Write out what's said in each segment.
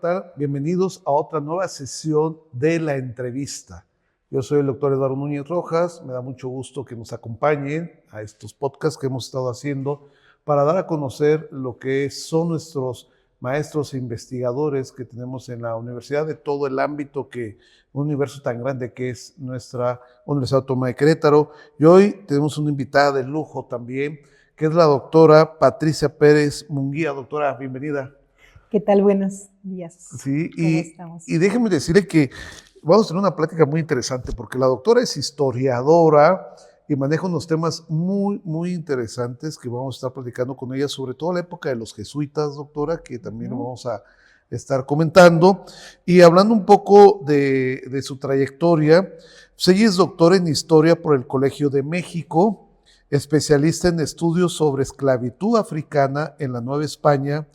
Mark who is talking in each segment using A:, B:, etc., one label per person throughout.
A: tal? Bienvenidos a otra nueva sesión de la entrevista. Yo soy el doctor Eduardo Núñez Rojas, me da mucho gusto que nos acompañen a estos podcasts que hemos estado haciendo para dar a conocer lo que son nuestros maestros e investigadores que tenemos en la universidad de todo el ámbito un universo tan grande que es nuestra Universidad Autónoma de Querétaro. Y hoy tenemos una invitada de lujo también, que es la doctora Patricia Pérez Munguía. Doctora, bienvenida.
B: ¿Qué tal? Buenos días.
A: Sí,
B: ¿Cómo estamos?
A: y déjeme decirle que vamos a tener una plática muy interesante porque la doctora es historiadora y maneja unos temas muy interesantes que vamos a estar platicando con ella, sobre todo la época de los jesuitas, doctora, que también vamos a estar comentando. Y hablando un poco de su trayectoria, pues ella es doctora en Historia por el Colegio de México, especialista en estudios sobre esclavitud africana en la Nueva España,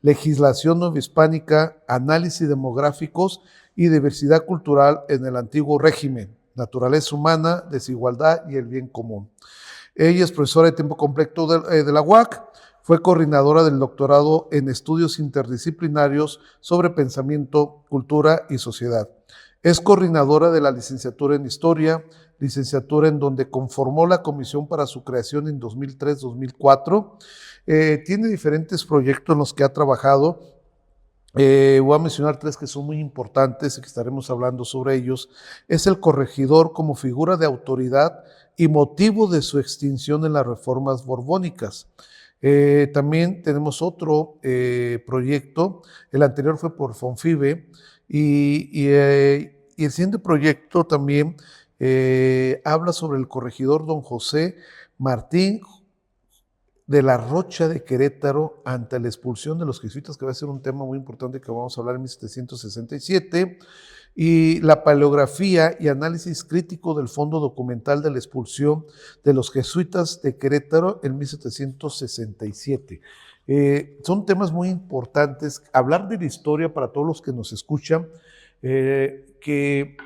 A: legislación novohispánica, análisis demográficos y diversidad cultural en el antiguo régimen, naturaleza humana, desigualdad y el bien común. Ella es profesora de tiempo completo de la UAC, fue coordinadora del doctorado en estudios interdisciplinarios sobre pensamiento, cultura y sociedad. Es coordinadora de la licenciatura en Historia, licenciatura en donde conformó la comisión para su creación en 2003-2004. Tiene diferentes proyectos en los que ha trabajado. Voy a mencionar tres que son muy importantes y que estaremos hablando sobre ellos. Es el corregidor como figura de autoridad y motivo de su extinción en las reformas borbónicas. También tenemos otro proyecto, el anterior fue por Fonfibe, y el siguiente proyecto también habla sobre el corregidor don José Martín de la Rocha de Querétaro ante la expulsión de los jesuitas, que va a ser un tema muy importante que vamos a hablar en 1767, y la paleografía y análisis crítico del fondo documental de la expulsión de los jesuitas de Querétaro en 1767. Son temas muy importantes. Hablar de la historia para todos los que nos escuchan, que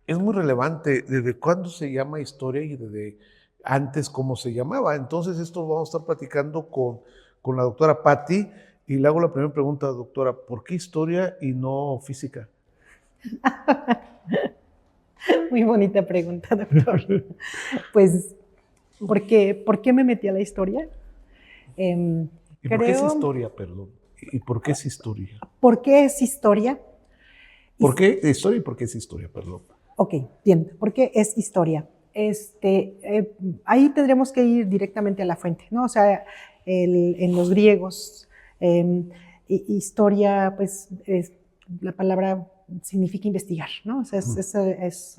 A: es muy relevante desde cuándo se llama historia y desde antes cómo se llamaba. Entonces esto vamos a estar platicando con la doctora Patti y le hago la primera pregunta, doctora, ¿por qué historia y no física?
B: Muy bonita pregunta, doctor. Pues, ¿por qué me metí a la historia?
A: ¿Y por qué es historia, perdón? ¿Y por qué es historia?
B: ¿Por qué es historia?
A: ¿Por qué historia y por qué es historia, perdón?
B: Ok, bien. ¿Por qué es historia? Ahí tendremos que ir directamente a la fuente, ¿no? O sea, en los griegos, historia, pues, la palabra significa investigar, ¿no? O sea, es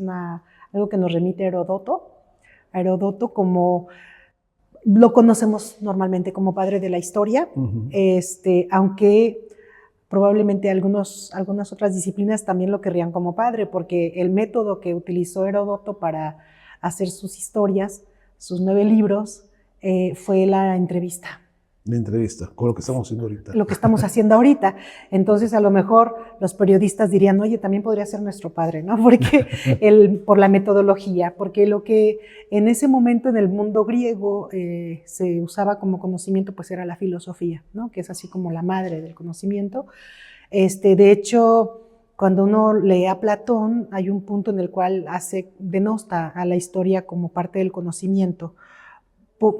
B: algo que nos remite a Heródoto. Como lo conocemos normalmente como padre de la historia, aunque probablemente algunas otras disciplinas también lo querrían como padre, porque el método que utilizó Heródoto para hacer sus historias, sus 9 libros, fue la entrevista.
A: La entrevista, con lo que estamos haciendo ahorita.
B: Lo que estamos haciendo ahorita. Entonces, a lo mejor los periodistas dirían, oye, también podría ser nuestro padre, ¿no? Porque por la metodología, porque lo que en ese momento en el mundo griego se usaba como conocimiento, pues era la filosofía, ¿no? Que es así como la madre del conocimiento. De hecho, cuando uno lee a Platón, hay un punto en el cual denosta a la historia como parte del conocimiento, por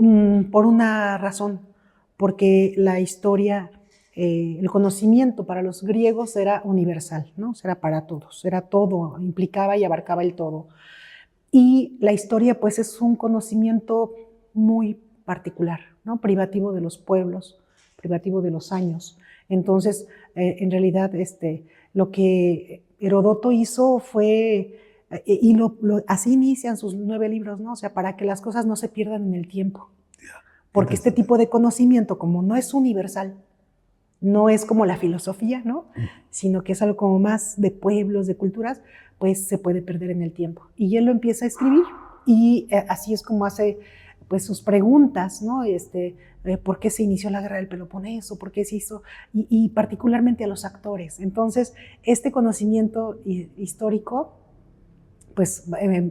B: una razón. Porque la historia, el conocimiento para los griegos era universal, ¿no? Era para todos, era todo, implicaba y abarcaba el todo. Y la historia, pues, es un conocimiento muy particular, ¿no? Privativo de los pueblos, privativo de los años. Entonces, en realidad, lo que Heródoto hizo fue, y así inician sus 9 libros, ¿no? O sea, para que las cosas no se pierdan en el tiempo. Porque este tipo de conocimiento, como no es universal, no es como la filosofía, ¿no? Sino que es algo como más de pueblos, de culturas, pues se puede perder en el tiempo. Y él lo empieza a escribir y así es como hace pues sus preguntas, ¿no? ¿Por qué se inició la guerra del Peloponeso? ¿Por qué se hizo? Y particularmente a los actores. Entonces, este conocimiento histórico, pues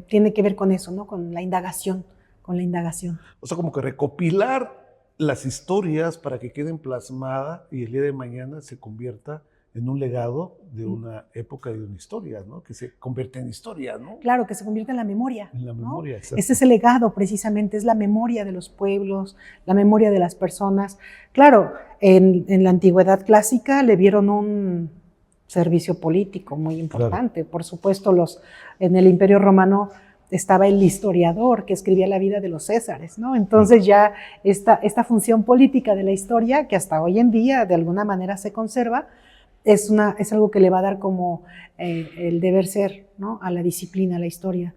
B: tiene que ver con eso, ¿no? Con la indagación.
A: O sea, como que recopilar las historias para que queden plasmadas y el día de mañana se convierta en un legado de una época y de una historia, ¿no? Que se convierte en historia, ¿no?
B: Claro, que se convierte en la memoria.
A: En la
B: ¿no?
A: memoria, exacto.
B: Ese es el legado, precisamente, es la memoria de los pueblos, la memoria de las personas. Claro, en la antigüedad clásica le vieron un servicio político muy importante. Claro. Por supuesto, en el Imperio Romano estaba el historiador que escribía la vida de los Césares, ¿no? Entonces ya esta función política de la historia, que hasta hoy en día de alguna manera se conserva, es algo que le va a dar como el deber ser, ¿no? A la disciplina, a la historia,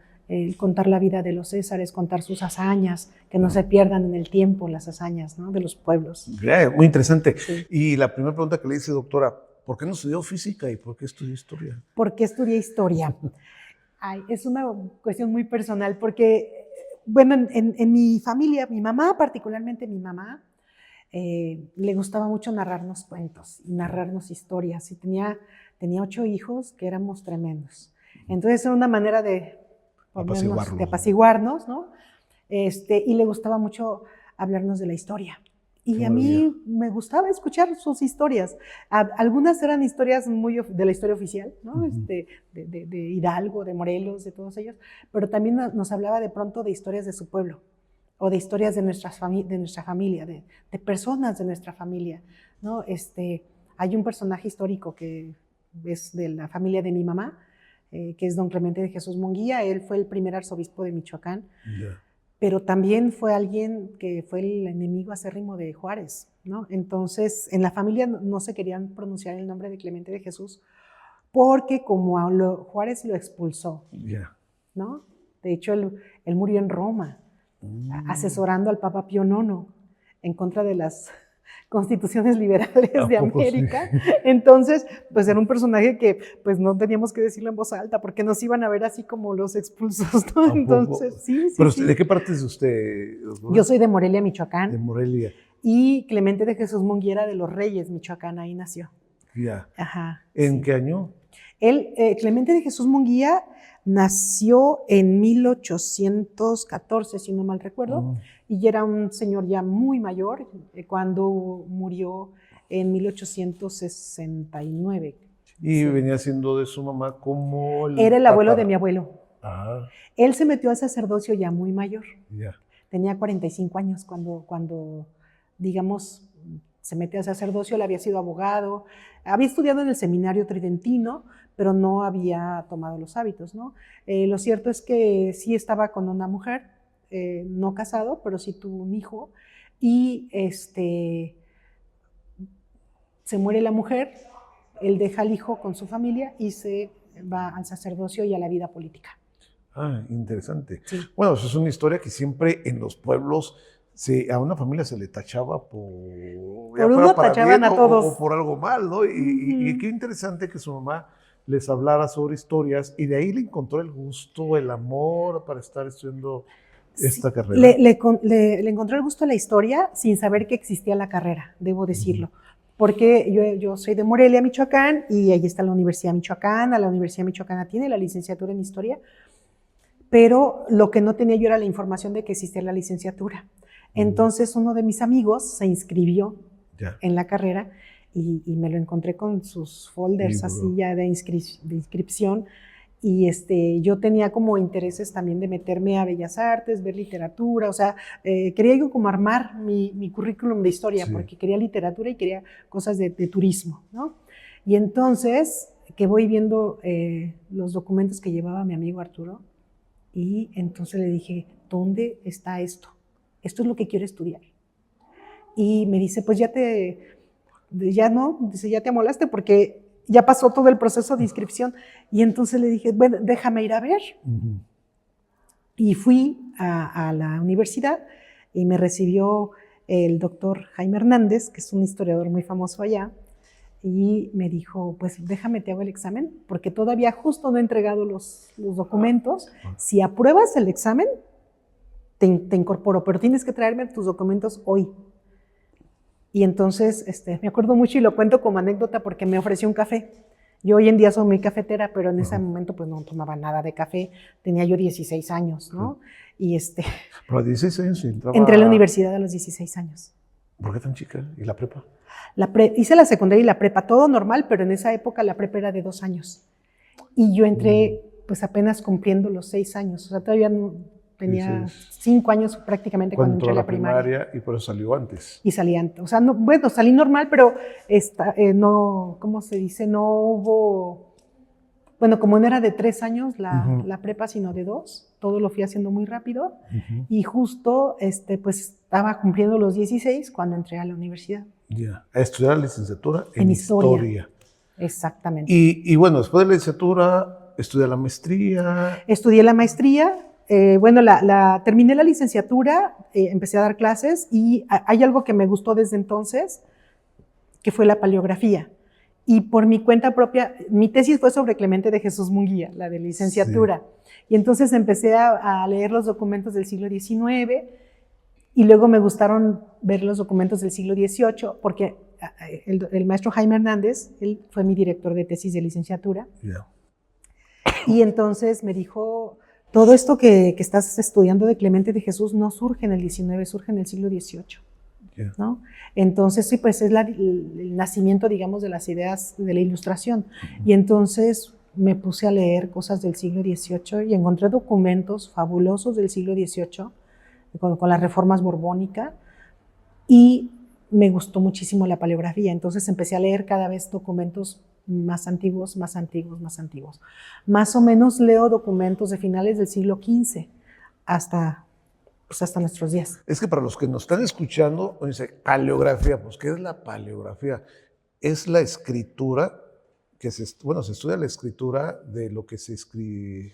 B: contar la vida de los Césares, contar sus hazañas, que no se pierdan en el tiempo las hazañas, ¿no? De los pueblos.
A: Muy interesante.
B: Sí.
A: Y la primera pregunta que le hice, doctora, ¿por qué no estudió física y por qué estudió historia?
B: ¿Por qué estudié historia? Ay, es una cuestión muy personal porque, bueno, en mi familia, mi mamá, particularmente mi mamá, le gustaba mucho narrarnos cuentos y narrarnos historias. Y tenía 8 hijos que éramos tremendos. Entonces era una manera de apaciguarnos, ¿no? Y le gustaba mucho hablarnos de la historia. Y a mí me gustaba escuchar sus historias. Algunas eran historias muy de la historia oficial, ¿no? De Hidalgo, de Morelos, de todos ellos, pero también nos hablaba de pronto de historias de su pueblo o de historias de nuestra familia, de personas de nuestra familia, ¿no? Hay un personaje histórico que es de la familia de mi mamá, que es don Clemente de Jesús Munguía. Él fue el primer arzobispo de Michoacán. Yeah. Pero también fue alguien que fue el enemigo acérrimo de Juárez, ¿no? Entonces, en la familia no se querían pronunciar el nombre de Clemente de Jesús porque como Juárez lo expulsó, ¿no? De hecho, él murió en Roma, asesorando al Papa Pío IX en contra de las constituciones liberales de América. Sí. Entonces, pues era un personaje que pues no teníamos que decirlo en voz alta porque nos iban a ver así como los expulsos, ¿no? Entonces, sí.
A: ¿Pero de qué parte es usted?
B: Yo soy de Morelia, Michoacán.
A: De Morelia.
B: Y Clemente de Jesús Munguía de los Reyes, Michoacán, ahí nació.
A: Ya.
B: Ajá.
A: ¿En qué año?
B: Clemente de Jesús Munguía nació en 1814, si no mal recuerdo, y ya era un señor ya muy mayor cuando murió en 1869.
A: ¿Y venía siendo de su mamá como
B: Era el abuelo de mi abuelo.
A: Ah.
B: Él se metió al sacerdocio ya muy mayor.
A: Yeah.
B: Tenía 45 años cuando, digamos, se metió al sacerdocio. Él había sido abogado, había estudiado en el seminario tridentino, pero no había tomado los hábitos, ¿no? Lo cierto es que sí estaba con una mujer, no casado, pero sí tuvo un hijo, y se muere la mujer, él deja al hijo con su familia y se va al sacerdocio y a la vida política.
A: Ah, interesante.
B: Sí.
A: Bueno, eso es una historia que siempre en los pueblos a una familia se le tachaba por
B: uno tachaban a todos.
A: O por algo mal, ¿no? Y qué interesante que su mamá les hablara sobre historias y de ahí le encontró el gusto, el amor para estar estudiando esta carrera.
B: Le encontró el gusto a la historia sin saber que existía la carrera, debo decirlo. Porque yo soy de Morelia, Michoacán, y ahí está la Universidad Michoacana. La Universidad Michoacana tiene la licenciatura en historia, pero lo que no tenía yo era la información de que existía la licenciatura. Entonces uno de mis amigos se inscribió en la carrera y me lo encontré con sus folders así ya de inscripción. Y yo tenía como intereses también de meterme a Bellas Artes, ver literatura, o sea, quería yo como armar mi currículum de historia, porque quería literatura y quería cosas de turismo, ¿no? Y entonces, que voy viendo los documentos que llevaba mi amigo Arturo, y entonces le dije, ¿dónde está esto? Esto es lo que quiero estudiar. Y me dice, pues ya te amolaste porque ya pasó todo el proceso de inscripción. Y entonces le dije, bueno, déjame ir a ver. Y fui a la universidad y me recibió el doctor Jaime Hernández, que es un historiador muy famoso allá, y me dijo, pues déjame te hago el examen, porque todavía justo no he entregado los documentos. Si apruebas el examen, te incorporo, pero tienes que traerme tus documentos hoy. Y entonces me acuerdo mucho y lo cuento como anécdota porque me ofreció un café. Yo hoy en día soy muy cafetera, pero en ese momento pues no tomaba nada de café. Tenía yo 16 años, ¿no? Y
A: ¿Pero a 16 años entraba?
B: Entré a la universidad a los 16 años.
A: ¿Por qué tan chica? ¿Y la prepa?
B: Hice la secundaria y la prepa, todo normal, pero en esa época la prepa era de 2 años. Y yo entré pues apenas cumpliendo los 6 años, o sea, todavía no, tenía 5 años prácticamente cuando entré a la primaria.
A: Y por eso salió antes.
B: Y salí antes, o sea, no, bueno, salí normal, pero no, ¿cómo se dice? No hubo, bueno, como no era de 3 años la prepa, sino de 2, todo lo fui haciendo muy rápido. Y justo, pues estaba cumpliendo los 16 cuando entré a la universidad.
A: Ya, a estudiar la licenciatura en historia.
B: Exactamente.
A: Y bueno, después de la licenciatura, estudié la maestría.
B: Estudié la maestría. Bueno, terminé la licenciatura, empecé a dar clases y hay algo que me gustó desde entonces, que fue la paleografía. Y por mi cuenta propia, mi tesis fue sobre Clemente de Jesús Munguía, la de licenciatura. Sí. Y entonces empecé a leer los documentos del siglo XIX y luego me gustaron ver los documentos del siglo XVIII porque el maestro Jaime Hernández, él fue mi director de tesis de licenciatura. Yeah. Y entonces me dijo, todo esto que estás estudiando de Clemente de Jesús no surge en el XIX, surge en el siglo XVIII. Yeah. ¿No? Entonces, sí, pues es el nacimiento, digamos, de las ideas de la Ilustración. Y entonces me puse a leer cosas del siglo XVIII y encontré documentos fabulosos del siglo XVIII con las reformas borbónicas y me gustó muchísimo la paleografía. Entonces empecé a leer cada vez documentos más antiguos, más antiguos, más antiguos. Más o menos leo documentos de finales del siglo XV hasta nuestros días.
A: Es que para los que nos están escuchando, dice paleografía, pues ¿qué es la paleografía? Es la escritura, se estudia la escritura de lo que se escribe,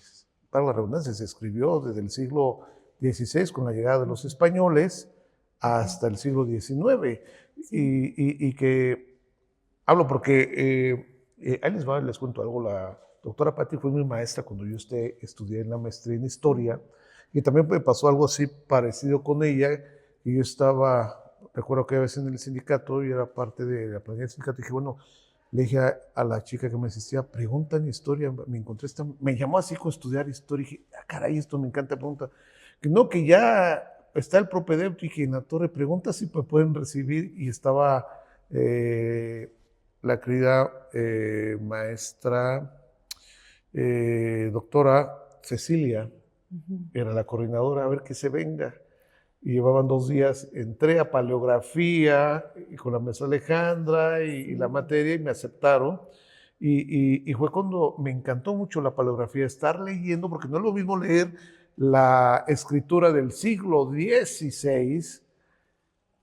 A: para la redundancia, se escribió desde el siglo XVI con la llegada de los españoles hasta el siglo XIX. Sí. Y que hablo porque ahí les cuento algo. La doctora Patti fue mi maestra cuando yo estudié en la maestría en historia. Y también me pasó algo así parecido con ella, y yo recuerdo que a veces en el sindicato, y era parte de la planilla del sindicato, y dije, bueno, le dije a la chica que me asistía, pregunta en historia, me llamó así con estudiar historia, y dije, caray, esto me encanta, pregunta, que ya está el propedéutico, y dije, en la torre, pregunta si me pueden recibir, y estaba la querida maestra, doctora Cecilia, era la coordinadora, a ver que se venga. Y llevaban 2 días, entré a paleografía y con la maestra Alejandra y la materia y me aceptaron. Y fue cuando me encantó mucho la paleografía, estar leyendo, porque no es lo mismo leer la escritura del siglo XVI,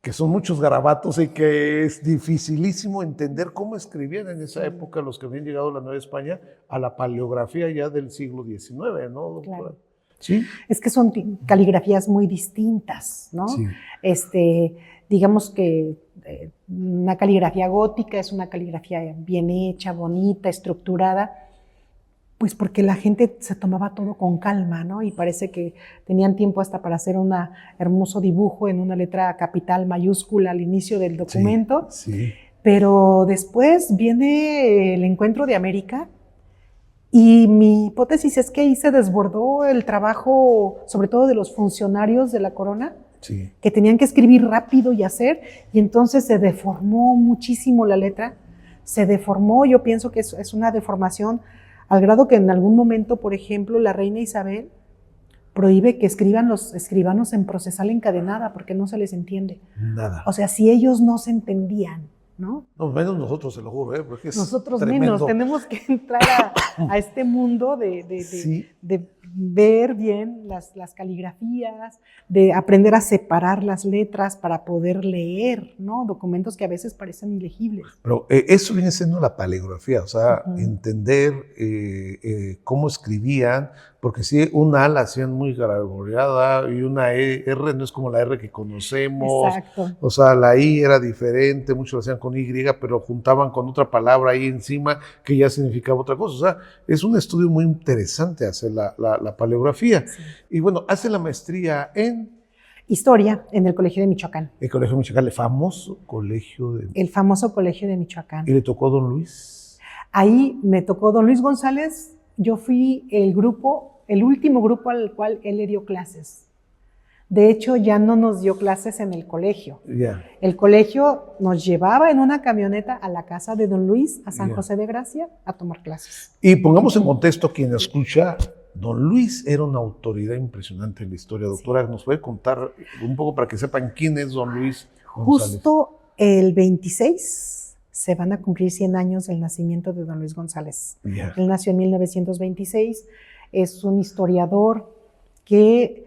A: que son muchos garabatos y que es dificilísimo entender cómo escribían en esa época los que habían llegado a la Nueva España, a la paleografía ya del siglo XIX, ¿no, doctora? Claro.
B: ¿Sí? Es que son caligrafías muy distintas, ¿no? Sí. Digamos que una caligrafía gótica es una caligrafía bien hecha, bonita, estructurada, pues porque la gente se tomaba todo con calma, ¿no? Y parece que tenían tiempo hasta para hacer un hermoso dibujo en una letra capital mayúscula al inicio del documento. Sí, sí. Pero después viene el encuentro de América. Y mi hipótesis es que ahí se desbordó el trabajo, sobre todo de los funcionarios de la corona, sí, que tenían que escribir rápido y hacer, y entonces se deformó muchísimo la letra, se deformó, yo pienso que es una deformación al grado que en algún momento, por ejemplo, la reina Isabel prohíbe que escriban los escribanos en procesal encadenada porque no se les entiende.
A: Nada.
B: O sea, si ellos no se entendían, ¿no?
A: No, menos nosotros, se lo juro, porque es
B: nosotros
A: tremendo.
B: Menos, tenemos que entrar a este mundo de ver bien las caligrafías, de aprender a separar las letras para poder leer, ¿no? Documentos que a veces parecen ilegibles.
A: Pero eso viene siendo la paleografía, o sea, entender cómo escribían, porque sí, una A la hacían muy garagoleada y una R no es como la R que conocemos. Exacto. O sea, la I era diferente, muchos lo hacían con Y, pero juntaban con otra palabra ahí encima que ya significaba otra cosa. O sea, es un estudio muy interesante hacer la paleografía. Sí. Y bueno, hace la maestría en
B: Historia en el Colegio de Michoacán.
A: El Colegio de Michoacán, el famoso colegio de...
B: El famoso Colegio de Michoacán.
A: ¿Y le tocó don Luis?
B: Ahí me tocó don Luis González. Yo fui el último grupo al cual él le dio clases. De hecho, ya no nos dio clases en el colegio.
A: Ya.
B: El colegio nos llevaba en una camioneta a la casa de don Luis, a San José de Gracia, a tomar clases.
A: Y pongamos en contexto a quien escucha, don Luis era una autoridad impresionante en la historia. Doctora, ¿nos puede contar un poco para que sepan quién es don Luis González?
B: Justo el 26 se van a cumplir 100 años del nacimiento de don Luis González.
A: Yeah.
B: Él nació en 1926, es un historiador que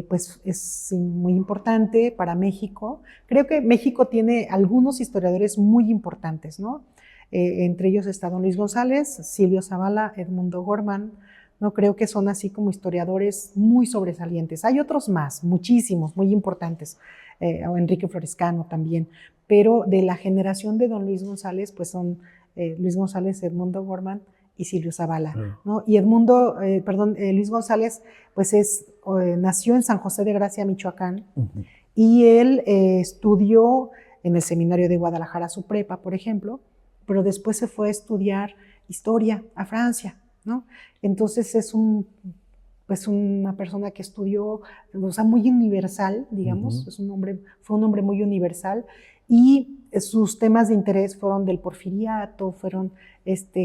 B: pues es muy importante para México. Creo que México tiene algunos historiadores muy importantes, ¿no? Entre ellos está don Luis González, Silvio Zavala, Edmundo Gorman, ¿no? Creo que son así como historiadores muy sobresalientes. Hay otros más, muchísimos, muy importantes, o Enrique Florescano también, pero de la generación de don Luis González, pues son Luis González, Edmundo Gorman y Silvio Zavala, ¿no? Y Luis González, pues nació en San José de Gracia, Michoacán, y él estudió en el seminario de Guadalajara su prepa, por ejemplo, pero después se fue a estudiar historia a Francia, ¿no? Entonces es una persona que estudió, o sea, muy universal, digamos, fue un hombre muy universal, y sus temas de interés fueron del porfiriato, fueron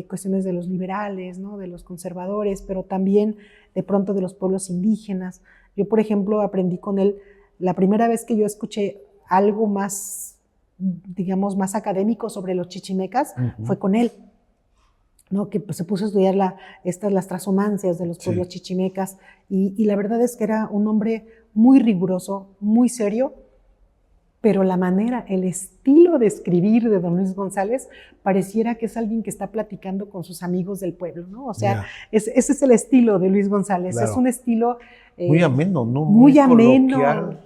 B: cuestiones de los liberales, ¿no? De los conservadores, pero también de pronto de los pueblos indígenas. Yo, por ejemplo, aprendí con él, la primera vez que yo escuché algo más, digamos, más académico sobre los chichimecas, fue con él, ¿no? Que pues, se puso a estudiar las transhumancias de los pueblos chichimecas, y la verdad es que era un hombre muy riguroso, muy serio, pero la manera, el estilo de escribir de don Luis González pareciera que es alguien que está platicando con sus amigos del pueblo, ¿no? O sea, ese es el estilo de Luis González, es un estilo
A: muy ameno, ¿no?
B: Muy ameno,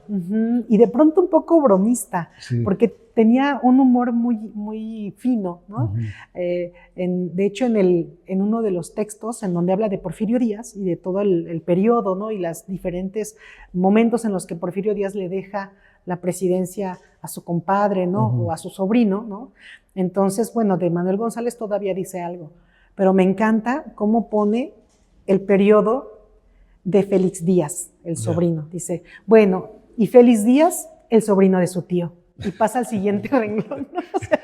B: y de pronto un poco bromista, porque tenía un humor muy fino, ¿no? De hecho, en uno de los textos en donde habla de Porfirio Díaz y de todo el periodo, ¿no? Y los diferentes momentos en los que Porfirio Díaz le deja la presidencia a su compadre, ¿no? O a su sobrino, ¿no? Entonces, bueno, de Manuel González todavía dice algo, pero me encanta cómo pone el periodo de Félix Díaz, el sobrino. Dice, bueno, y Félix Díaz, el sobrino de su tío. Y pasa al siguiente renglón, ¿no? O sea,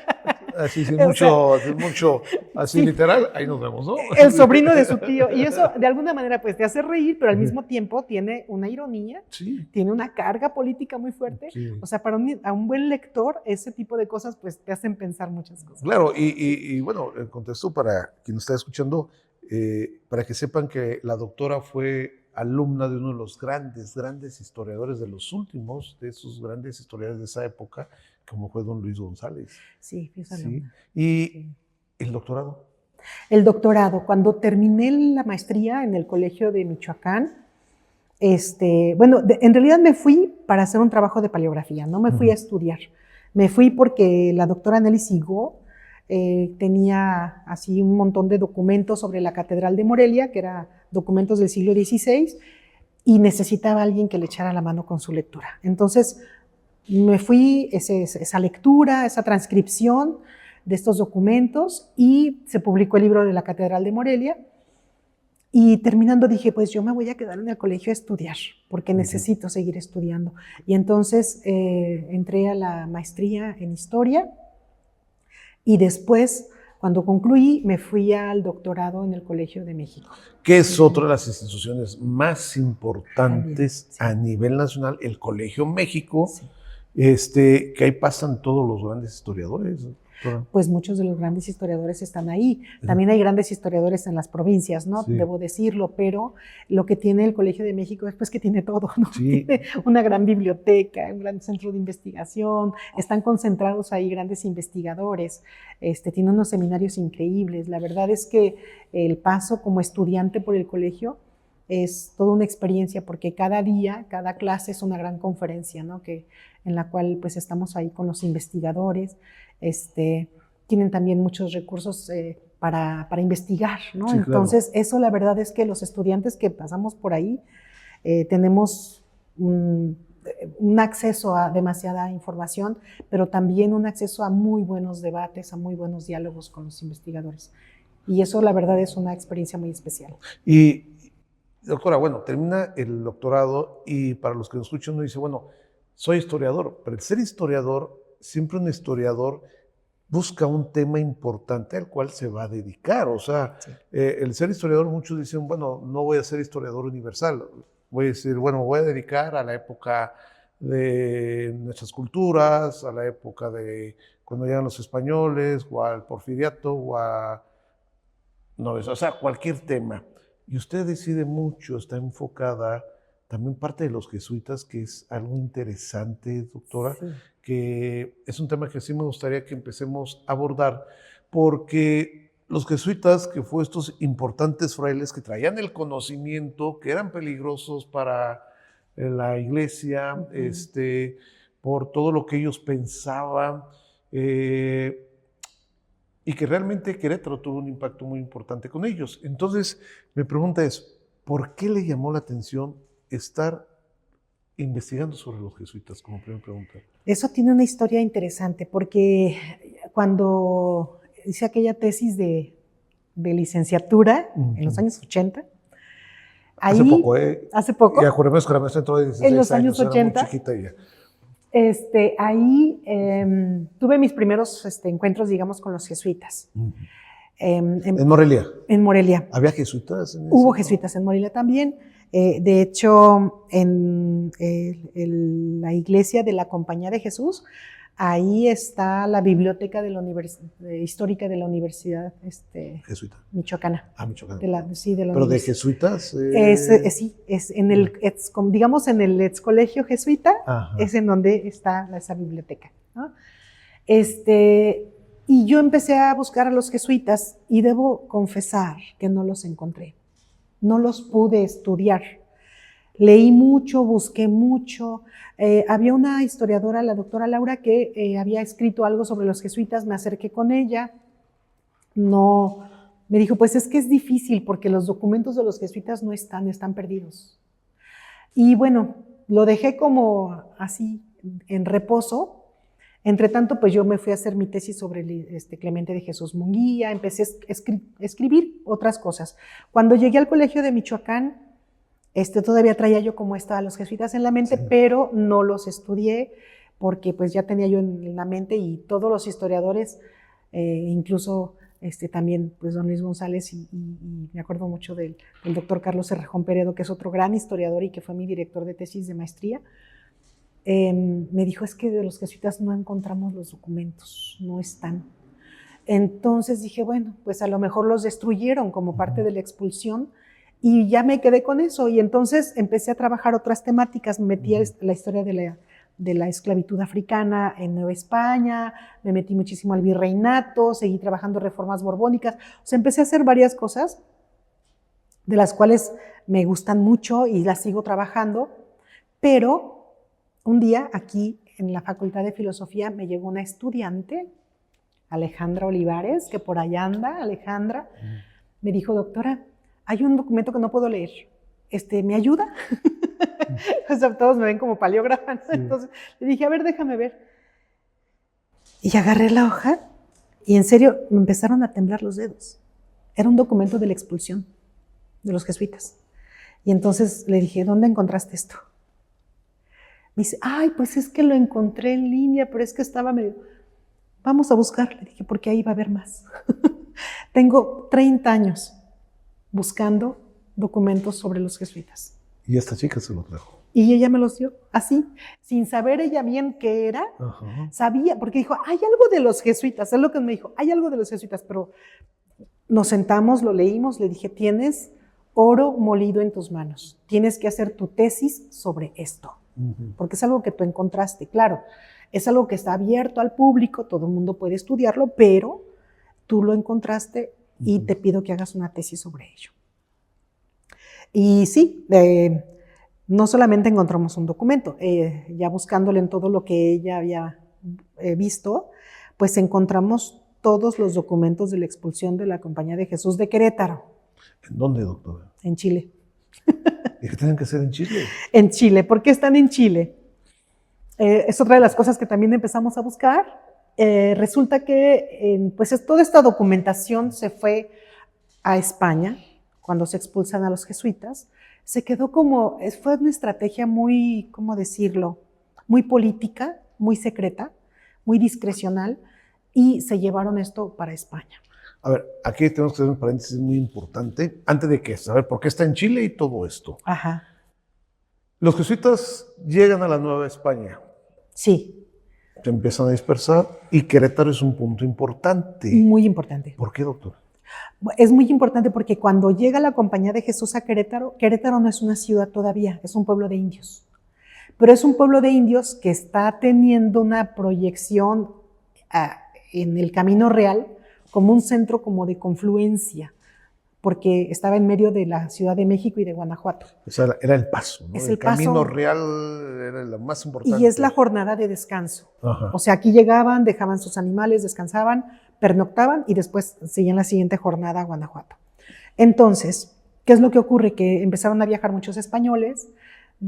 A: así, sin mucho, así literal, ahí nos vemos, ¿no?
B: El sobrino de su tío. Y eso, de alguna manera, pues te hace reír, pero al mismo tiempo tiene una ironía, tiene una carga política muy fuerte. O sea, a un buen lector, ese tipo de cosas, pues te hacen pensar muchas cosas.
A: Claro, y bueno, el contexto para quien nos está escuchando, para que sepan que la doctora fue alumna de uno de los grandes historiadores de los últimos, de esos grandes historiadores de esa época, como fue don Luis González.
B: Sí, fui su alumna.
A: ¿Y el doctorado?
B: El doctorado, cuando terminé la maestría en el Colegio de Michoacán, en realidad me fui para hacer un trabajo de paleografía, no me fui a estudiar. Me fui porque la doctora Nelly Sigó tenía así un montón de documentos sobre la Catedral de Morelia, que eran documentos del siglo XVI, y necesitaba a alguien que le echara la mano con su lectura. Entonces me fui esa lectura, esa transcripción de estos documentos, y se publicó el libro de la Catedral de Morelia. Y terminando dije, pues yo me voy a quedar en el colegio a estudiar, porque necesito seguir estudiando. Y entonces entré a la maestría en historia, y después, cuando concluí, me fui al doctorado en el Colegio de México.
A: Que es otra de las instituciones más importantes a nivel nacional, el Colegio México, que ahí pasan todos los grandes historiadores.
B: Pues muchos de los grandes historiadores están ahí. También hay grandes historiadores en las provincias, ¿no? Debo decirlo, pero lo que tiene el Colegio de México es pues que tiene todo, ¿no? Tiene una gran biblioteca, un gran centro de investigación, están concentrados ahí grandes investigadores, tiene unos seminarios increíbles. La verdad es que el paso como estudiante por el colegio es toda una experiencia, porque cada día, cada clase es una gran conferencia, ¿no? En la cual pues estamos ahí con los investigadores. Tienen también muchos recursos para investigar, ¿no? Entonces, eso la verdad es que los estudiantes que pasamos por ahí tenemos un acceso a demasiada información, pero también un acceso a muy buenos debates, a muy buenos diálogos con los investigadores. Y eso la verdad es una experiencia muy especial.
A: Y doctora, bueno, termina el doctorado y para los que nos escuchan uno dice, bueno, soy historiador, pero el ser historiador, siempre un historiador busca un tema importante al cual se va a dedicar. O sea,
B: Sí.
A: El ser historiador, muchos dicen, bueno, no voy a ser historiador universal. Voy a decir, bueno, me voy a dedicar a la época de nuestras culturas, a la época de cuando llegan los españoles, o al porfiriato, o a... No, o sea, cualquier tema. Y usted decide mucho, está enfocada también parte de los jesuitas, que es algo interesante, doctora,
B: Sí.
A: que es un tema que sí me gustaría que empecemos a abordar, porque los jesuitas, que fue estos importantes frailes que traían el conocimiento, que eran peligrosos para la iglesia, por todo lo que ellos pensaban, y que realmente Querétaro tuvo un impacto muy importante con ellos. Entonces, mi pregunta es, ¿por qué le llamó la atención estar investigando sobre los jesuitas como primera pregunta?
B: Eso tiene una historia interesante porque cuando hice aquella tesis de licenciatura en los años 80, ahí,
A: Hace poco, ¿eh?
B: hace poco,
A: Y acordemos que la maestra entró de 16
B: en los años
A: años,
B: 80,
A: era muy chiquita ella.
B: Ahí tuve mis primeros encuentros, digamos, con los jesuitas.
A: En Morelia.
B: En Morelia.
A: ¿Había jesuitas?
B: Hubo jesuitas en Morelia también. De hecho, en la iglesia de la Compañía de Jesús, ahí está la biblioteca de la histórica de la Universidad
A: Jesuita.
B: Michoacana.
A: Ah, Michoacán.
B: Sí, de la
A: ¿Pero de jesuitas?
B: Sí, es en el, digamos, en el ex colegio jesuita,
A: Ajá.
B: es en donde está esa biblioteca, ¿no? Y yo empecé a buscar a los jesuitas y debo confesar que no los encontré. No los pude estudiar. Leí mucho, busqué mucho. Había una historiadora, la doctora Laura, que había escrito algo sobre los jesuitas. Me acerqué con ella. No, me dijo, pues es que es difícil porque los documentos de los jesuitas no están perdidos. Y bueno, lo dejé como así en reposo. Entre tanto, pues yo me fui a hacer mi tesis sobre Clemente de Jesús Munguía, empecé a escribir otras cosas. Cuando llegué al colegio de Michoacán, todavía traía yo como a los jesuitas en la mente, sí, pero no los estudié porque pues ya tenía yo en la mente y todos los historiadores, incluso también pues don Luis González y me acuerdo mucho del doctor Carlos Cerrejón Peredo, que es otro gran historiador y que fue mi director de tesis de maestría. Me dijo, es que de los jesuitas no encontramos los documentos, no están. Entonces dije, bueno, pues a lo mejor los destruyeron como parte de la expulsión y ya me quedé con eso. Y entonces empecé a trabajar otras temáticas, me metí a la historia de la esclavitud africana en Nueva España, me metí muchísimo al virreinato, seguí trabajando reformas borbónicas, o sea, empecé a hacer varias cosas de las cuales me gustan mucho y las sigo trabajando, pero un día aquí en la Facultad de Filosofía me llegó una estudiante, Alejandra Olivares, que por allá anda, Alejandra, me dijo, doctora, hay un documento que no puedo leer, ¿me ayuda? O sea, todos me ven como paleógrafa, ¿no? Sí. Entonces le dije, a ver, déjame ver. Y agarré la hoja y en serio me empezaron a temblar los dedos. Era un documento de la expulsión de los jesuitas. Y entonces le dije, ¿dónde encontraste esto? Me dice, ay, pues es que lo encontré en línea, pero es que estaba medio... Vamos a buscar, le dije, porque ahí va a haber más. Tengo 30 años buscando documentos sobre los jesuitas.
A: Y esta chica se lo trajo.
B: Y ella me los dio, así, sin saber ella bien qué era. Ajá. Sabía, porque dijo, hay algo de los jesuitas, es lo que me dijo, hay algo de los jesuitas, pero nos sentamos, lo leímos, le dije, tienes oro molido en tus manos, tienes que hacer tu tesis sobre esto. Porque es algo que tú encontraste, claro, es algo que está abierto al público, todo el mundo puede estudiarlo, pero tú lo encontraste y te pido que hagas una tesis sobre ello. Y sí, no solamente encontramos un documento, ya buscándole en todo lo que ella había visto, pues encontramos todos los documentos de la expulsión de la Compañía de Jesús de Querétaro.
A: ¿En dónde, doctora?
B: En Chile.
A: ¿Y qué tienen que hacer en Chile?
B: En Chile. ¿Por qué están en Chile? Es otra de las cosas que también empezamos a buscar. Resulta que pues toda esta documentación se fue a España cuando se expulsan a los jesuitas. se quedó como, fue una estrategia muy, ¿cómo decirlo? Muy política, muy secreta, muy discrecional, y se llevaron esto para España.
A: A ver, aquí tenemos que hacer un paréntesis muy importante, antes de que saber por qué está en Chile y todo esto.
B: Ajá.
A: Los jesuitas llegan a la Nueva España.
B: Sí.
A: Se empiezan a dispersar y Querétaro es un punto importante.
B: Muy importante.
A: ¿Por qué, doctor?
B: Es muy importante porque cuando llega la Compañía de Jesús a Querétaro, Querétaro no es una ciudad todavía, es un pueblo de indios. Pero es un pueblo de indios que está teniendo una proyección en el Camino Real como un centro como de confluencia, porque estaba en medio de la Ciudad de México y de Guanajuato.
A: O sea, era el paso, ¿no?
B: Es
A: el Camino
B: paso,
A: Real era lo más importante.
B: y es la jornada de descanso.
A: Ajá.
B: O sea, aquí llegaban, dejaban sus animales, descansaban, pernoctaban y después seguían la siguiente jornada a Guanajuato. Entonces, ¿qué es lo que ocurre? Que empezaron a viajar muchos españoles,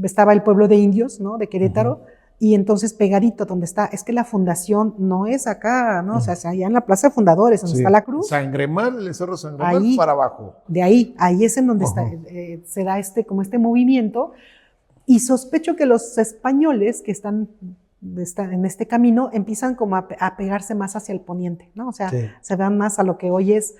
B: estaba el pueblo de indios, ¿no? De Querétaro, y entonces pegadito donde está, es que la fundación no es acá, ¿no? O sea, es allá en la Plaza de Fundadores, donde está la cruz.
A: Sangremal, el Cerro Sangremal,
B: ahí,
A: para abajo.
B: De ahí es en donde está, se da como este movimiento, y sospecho que los españoles que están en este camino empiezan como a pegarse más hacia el poniente, ¿no? O sea, se van más a lo que hoy es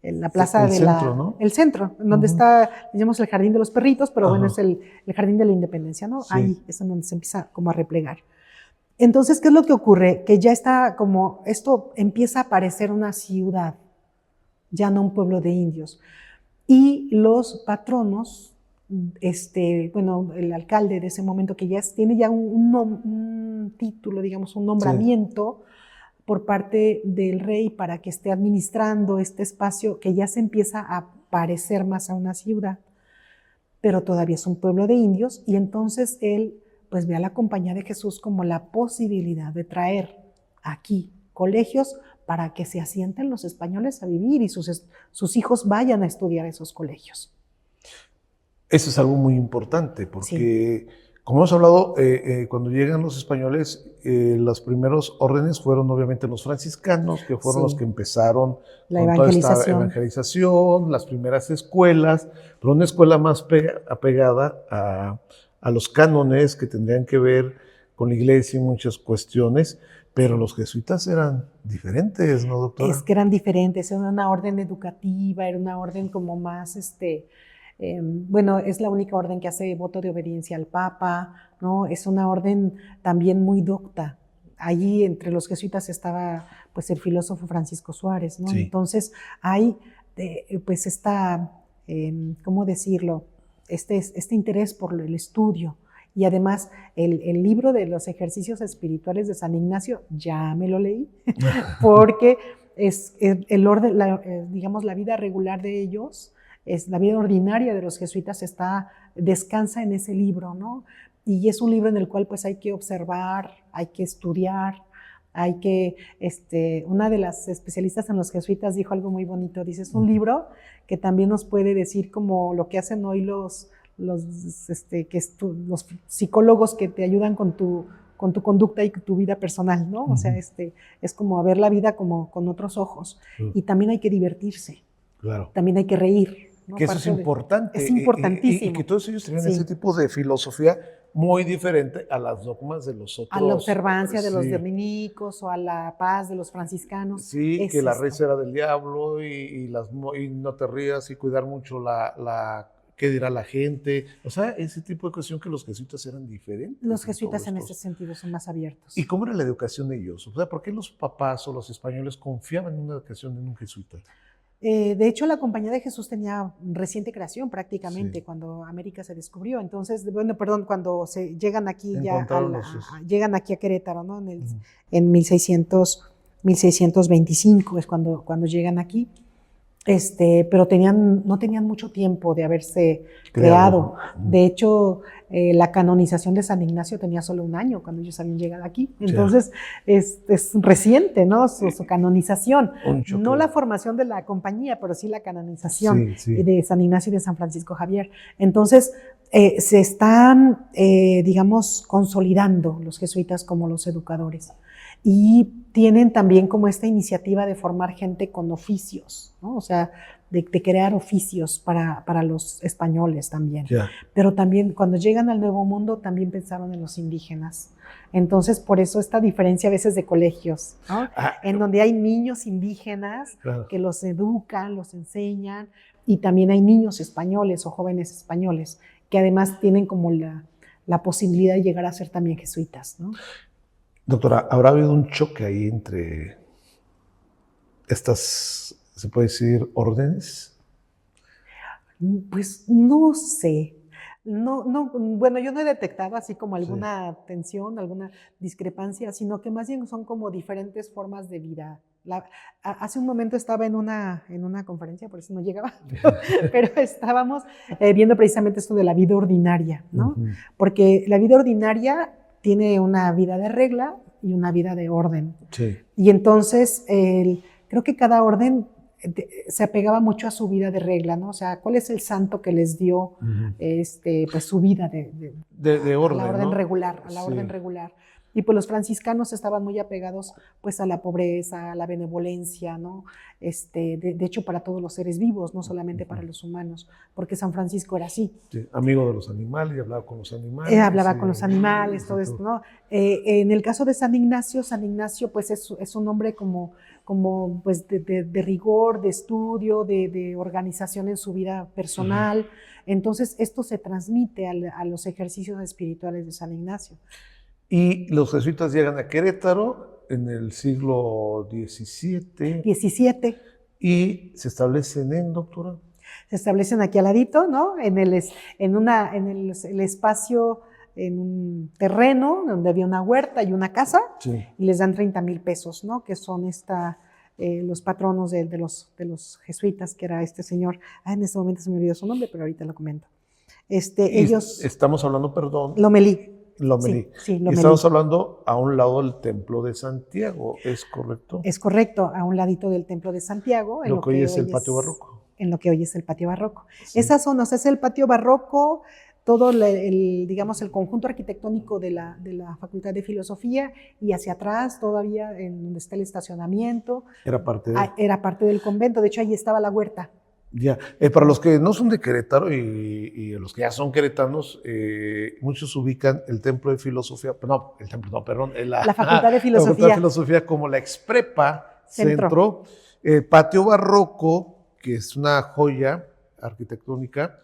B: la plaza
A: el centro, ¿no?
B: El centro, donde está, digamos, el Jardín de los Perritos, pero bueno, es el Jardín de la Independencia, ¿no? Sí. Ahí es en donde se empieza como a replegar. Entonces, ¿qué es lo que ocurre? Que ya está como, esto empieza a parecer una ciudad, ya no un pueblo de indios. Y los patronos, bueno, el alcalde de ese momento, que ya tiene ya un título, digamos, un nombramiento, por parte del rey para que esté administrando este espacio que ya se empieza a parecer más a una ciudad, pero todavía es un pueblo de indios, y entonces él pues ve a la Compañía de Jesús como la posibilidad de traer aquí colegios para que se asienten los españoles a vivir y sus hijos vayan a estudiar esos colegios.
A: Eso es algo muy importante porque... Como hemos hablado, cuando llegan los españoles, los primeros órdenes fueron obviamente los franciscanos, que fueron los que empezaron
B: la
A: con toda esta evangelización, las primeras escuelas, pero una escuela más apegada a los cánones que tendrían que ver con la iglesia y muchas cuestiones, pero los jesuitas eran diferentes, ¿no, doctora?
B: Es que eran diferentes, era una orden educativa, era una orden como más, bueno, es la única orden que hace voto de obediencia al Papa, ¿no? Es una orden también muy docta. Allí entre los jesuitas estaba pues el filósofo Francisco Suárez, ¿no? Sí. Entonces hay pues ¿cómo decirlo? Este interés por el estudio. Y además el libro de los ejercicios espirituales de San Ignacio, ya me lo leí, porque es el orden, digamos, la vida regular de ellos, es la vida ordinaria de los jesuitas descansa en ese libro, ¿no? Y es un libro en el cual pues hay que observar, hay que estudiar, hay que, una de las especialistas en los jesuitas dijo algo muy bonito, dice, es un libro que también nos puede decir como lo que hacen hoy los psicólogos que te ayudan con tu conducta y tu vida personal, ¿no? O sea, es como ver la vida como con otros ojos. Y también hay que divertirse.
A: Claro.
B: También hay que reír. ¿no?
A: Que eso es importante.
B: Es importantísimo.
A: Y que todos ellos tenían ese tipo de filosofía muy diferente a las dogmas de los otros.
B: A la observancia de los dominicos o a la paz de los franciscanos.
A: Sí, que la risa era del diablo y no te rías y cuidar mucho qué dirá la gente. O sea, ese tipo de cuestión que los jesuitas eran diferentes.
B: Los jesuitas en ese sentido son más abiertos.
A: ¿Y cómo era la educación de ellos? O sea, ¿por qué los papás o los españoles confiaban en una educación en un jesuita?
B: De hecho, la Compañía de Jesús tenía reciente creación prácticamente cuando América se descubrió. Entonces, cuando llegan aquí llegan aquí a Querétaro, ¿no? En 1625 es cuando llegan aquí. Pero no tenían mucho tiempo de haberse creado. De hecho, la canonización de San Ignacio tenía solo 1 año cuando ellos habían llegado aquí. Entonces, es reciente, ¿no? Su canonización. No la formación de la compañía, pero sí la canonización de San Ignacio y de San Francisco Javier. Entonces, se están, digamos, consolidando los jesuitas como los educadores. Y tienen también como esta iniciativa de formar gente con oficios, ¿no? O sea, de crear oficios para los españoles también.
A: Ya.
B: Pero también cuando llegan al Nuevo Mundo también pensaron en los indígenas. Entonces, por eso esta diferencia a veces de colegios, ¿no? En donde hay niños indígenas
A: claro.
B: que los educan, los enseñan, y también hay niños españoles o jóvenes españoles que además tienen como la posibilidad de llegar a ser también jesuitas, ¿no?
A: Doctora, ¿habrá habido un choque ahí entre estas, se puede decir, órdenes?
B: Pues no sé. No, bueno, yo no he detectado así como alguna tensión, alguna discrepancia, sino que más bien son como diferentes formas de vida. Hace un momento estaba en una conferencia, por eso no llegaba, pero estábamos viendo precisamente esto de la vida ordinaria, ¿no? Porque la vida ordinaria tiene una vida de regla y una vida de orden.
A: Sí.
B: Y entonces creo que cada orden se apegaba mucho a su vida de regla, ¿no? O sea, ¿cuál es el santo que les dio pues su vida
A: de orden,
B: a la orden
A: ¿no?
B: regular, a la orden regular? Y pues los franciscanos estaban muy apegados pues a la pobreza, a la benevolencia, ¿no? De hecho para todos los seres vivos, no solamente para los humanos, porque San Francisco era así.
A: Sí, amigo de los animales, y hablaba con los animales.
B: Hablaba con los animales, todo esto, ¿no? En el caso de San Ignacio pues es un hombre como pues de rigor, de estudio, de organización en su vida personal. Entonces esto se transmite a los ejercicios espirituales de San Ignacio.
A: Y los jesuitas llegan a Querétaro en el siglo XVII. Y se establecen doctora.
B: Se establecen aquí al ladito, ¿no? En el espacio, en un terreno donde había una huerta y una casa, y les dan 30,000 pesos, ¿no? Que son los patronos de los jesuitas, que era este señor. En este momento se me olvidó su nombre, pero ahorita lo comento. Ellos...
A: Estamos hablando, perdón.
B: Lomelí.
A: Sí, Lomelí. Estamos hablando a un lado del Templo de Santiago, ¿es correcto?
B: Es correcto, a un ladito del Templo de Santiago.
A: Lo que hoy es el patio barroco.
B: En lo que hoy es el patio barroco. Esa zona, o sea, es el patio barroco, todo digamos, el conjunto arquitectónico de la Facultad de Filosofía, y hacia atrás todavía, en donde está el estacionamiento.
A: Era parte
B: del convento, de hecho ahí estaba la huerta.
A: Ya, para los que no son de Querétaro y los que ya son queretanos, muchos ubican el Templo de Filosofía, la
B: Facultad de Filosofía.
A: La Facultad de Filosofía como la Exprepa Centro, patio barroco, que es una joya arquitectónica.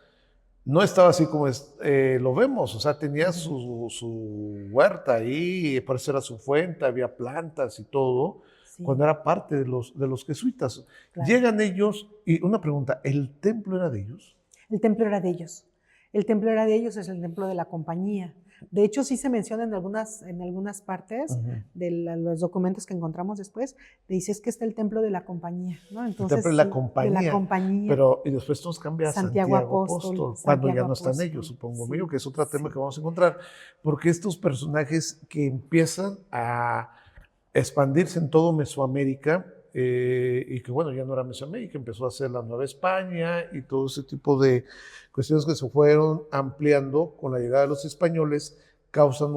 A: No estaba así como lo vemos, o sea, tenía su huerta ahí, por eso era su fuente, había plantas y todo. Cuando era parte de los jesuitas. Claro. Llegan ellos, y una pregunta, ¿el templo era de ellos?
B: El templo era de ellos. El templo era de ellos, es el templo de la compañía. De hecho, sí se menciona en algunas partes de los documentos que encontramos después, dice es que está el templo de la compañía, ¿no? Entonces,
A: el templo de la compañía.
B: De la compañía.
A: Pero, y después nos cambia a Santiago Apóstol, cuando ya no están ellos, supongo mío, que es otro tema que vamos a encontrar. Porque estos personajes que empiezan a expandirse en todo Mesoamérica, y que bueno, ya no era Mesoamérica, empezó a ser la Nueva España y todo ese tipo de cuestiones que se fueron ampliando con la llegada de los españoles, causan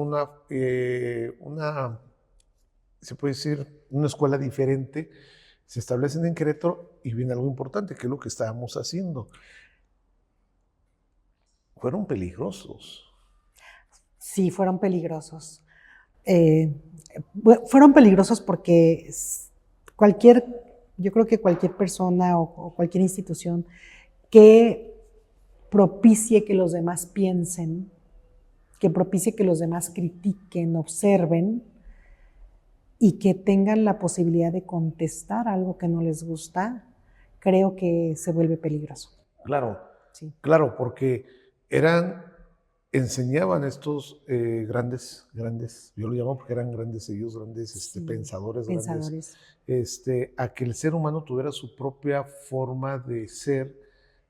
A: se puede decir, una escuela diferente, se establecen en Querétaro y viene algo importante, que es lo que estábamos haciendo. Fueron peligrosos.
B: Sí, fueron peligrosos. Fueron peligrosos porque yo creo que cualquier persona o cualquier institución que propicie que los demás piensen, que propicie que los demás critiquen, observen y que tengan la posibilidad de contestar algo que no les gusta, creo que se vuelve peligroso.
A: Claro, sí. Claro, porque enseñaban estos grandes, yo lo llamo porque eran grandes ellos, grandes pensadores, grandes, a que el ser humano tuviera su propia forma de ser,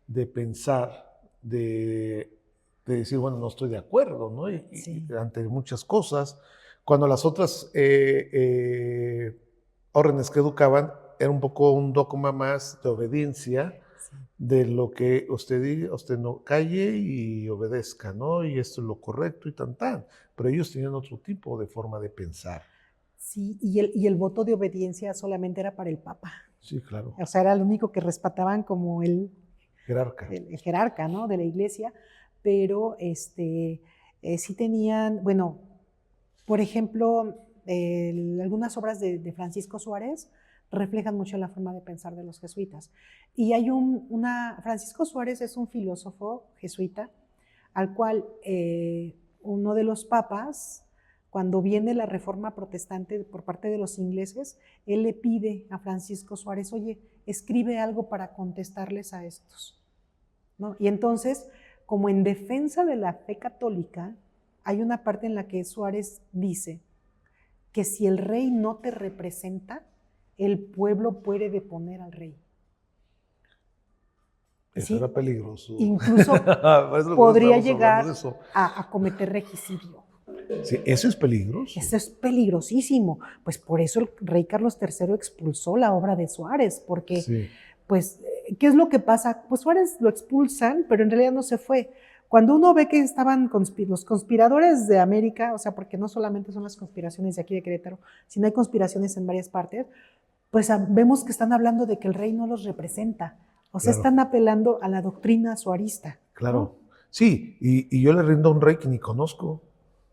A: de pensar, de decir, bueno, no estoy de acuerdo, ¿no? Y ante muchas cosas, cuando las otras órdenes que educaban era un poco un dogma más de obediencia, de lo que usted diga, usted no calle y obedezca, ¿no? Y esto es lo correcto y tan. Pero ellos tenían otro tipo de forma de pensar.
B: Sí, y el voto de obediencia solamente era para el Papa.
A: Sí, claro.
B: O sea, era el único que respetaban como
A: Jerarca.
B: el jerarca, ¿no? De la iglesia, pero sí tenían, bueno, por ejemplo, algunas obras de Francisco Suárez reflejan mucho la forma de pensar de los jesuitas. Y hay Francisco Suárez es un filósofo jesuita al cual uno de los papas, cuando viene la reforma protestante por parte de los ingleses, él le pide a Francisco Suárez, oye, escribe algo para contestarles a estos, ¿no? Y entonces, como en defensa de la fe católica, hay una parte en la que Suárez dice que si el rey no te representa, el pueblo puede deponer al rey.
A: Eso
B: ¿Sí?
A: era peligroso.
B: Incluso podría llegar a cometer regicidio.
A: Sí, eso es peligroso.
B: Eso es peligrosísimo. Pues por eso el rey Carlos III expulsó la obra de Suárez, porque,
A: Sí.
B: pues, ¿qué es lo que pasa? Pues Suárez lo expulsan, pero en realidad no se fue. Cuando uno ve que estaban los conspiradores de América, o sea, porque no solamente son las conspiraciones de aquí de Querétaro, sino hay conspiraciones en varias partes, pues vemos que están hablando de que el rey no los representa. O sea,
A: Claro.
B: están apelando a la doctrina suarista.
A: Claro.
B: ¿No?
A: Sí, y yo le rindo a un rey que ni conozco.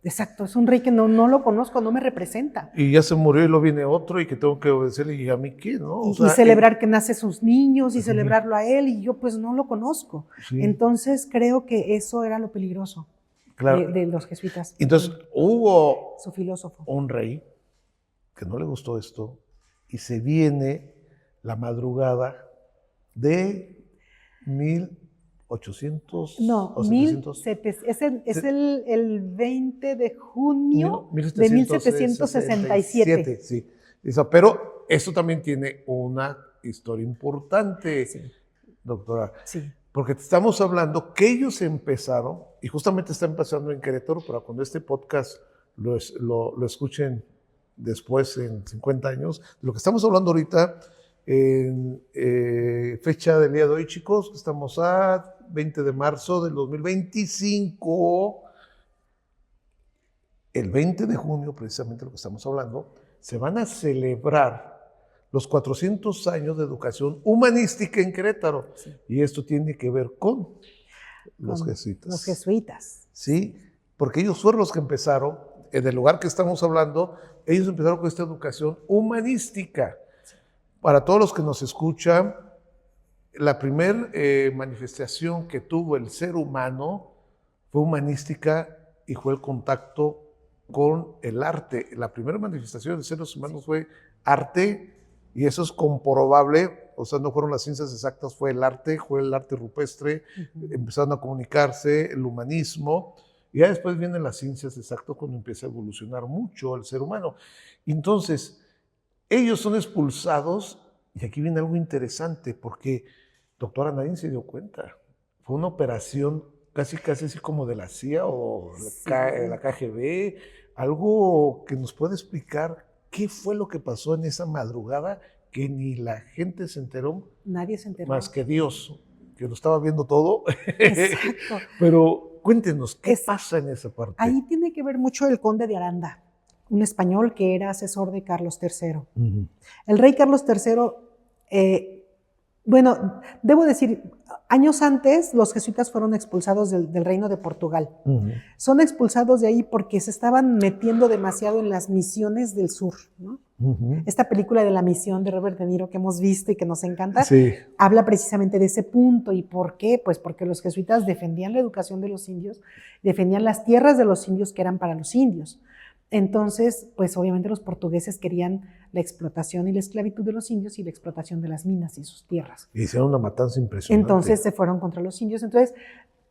B: Exacto, es un rey que no lo conozco, no me representa.
A: Y ya se murió y lo viene otro y que tengo que obedecerle y a mí qué, ¿no? O sea,
B: y celebrar que nace sus niños y celebrarlo a él y yo pues no lo conozco.
A: Sí.
B: Entonces creo que eso era lo peligroso
A: claro.
B: de los jesuitas.
A: Entonces hubo
B: su filósofo.
A: Un rey que no le gustó esto y se viene la madrugada de 1800
B: no,
A: o 700.
B: Es el 20 de junio de 1767.
A: Sí. Pero eso también tiene una historia importante, sí. Doctora.
B: Sí.
A: Porque te estamos hablando que ellos empezaron, y justamente está empezando en Querétaro, para cuando este podcast lo escuchen después en 50 años, de lo que estamos hablando ahorita, en fecha del día de hoy, chicos, estamos a 20 de marzo del 2025, el 20 de junio, precisamente lo que estamos hablando, se van a celebrar los 400 años de educación humanística en Querétaro. Sí. Y esto tiene que ver con los jesuitas.
B: Los jesuitas.
A: Sí, porque ellos fueron los que empezaron, en el lugar que estamos hablando, ellos empezaron con esta educación humanística. Para todos los que nos escuchan, la primera manifestación que tuvo el ser humano fue humanística y fue el contacto con el arte. La primera manifestación de seres humanos fue arte, y eso es comprobable, o sea, no fueron las ciencias exactas, fue el arte rupestre, empezaron a comunicarse, el humanismo, y ya después vienen las ciencias exactas cuando empieza a evolucionar mucho el ser humano. Entonces, ellos son expulsados, y aquí viene algo interesante, porque, doctora, nadie se dio cuenta. Fue una operación casi así como de la CIA o la KGB, algo que nos puede explicar qué fue lo que pasó en esa madrugada que ni la gente se enteró.
B: Nadie se enteró.
A: Más que Dios, que lo estaba viendo todo.
B: Exacto.
A: Pero cuéntenos, ¿qué pasa en esa parte?
B: Ahí tiene que ver mucho el conde de Aranda, un español que era asesor de Carlos III. El rey Carlos III, bueno, debo decir, años antes los jesuitas fueron expulsados del reino de Portugal. Son expulsados de ahí porque se estaban metiendo demasiado en las misiones del sur, ¿no? Esta película de La Misión de Robert De Niro que hemos visto y que nos encanta, sí, habla precisamente de ese punto. ¿Y por qué? Pues porque los jesuitas defendían la educación de los indios, defendían las tierras de los indios que eran para los indios. Entonces, pues obviamente los portugueses querían la explotación y la esclavitud de los indios y la explotación de las minas y sus tierras.
A: Y hicieron una matanza impresionante.
B: Entonces se fueron contra los indios. Entonces,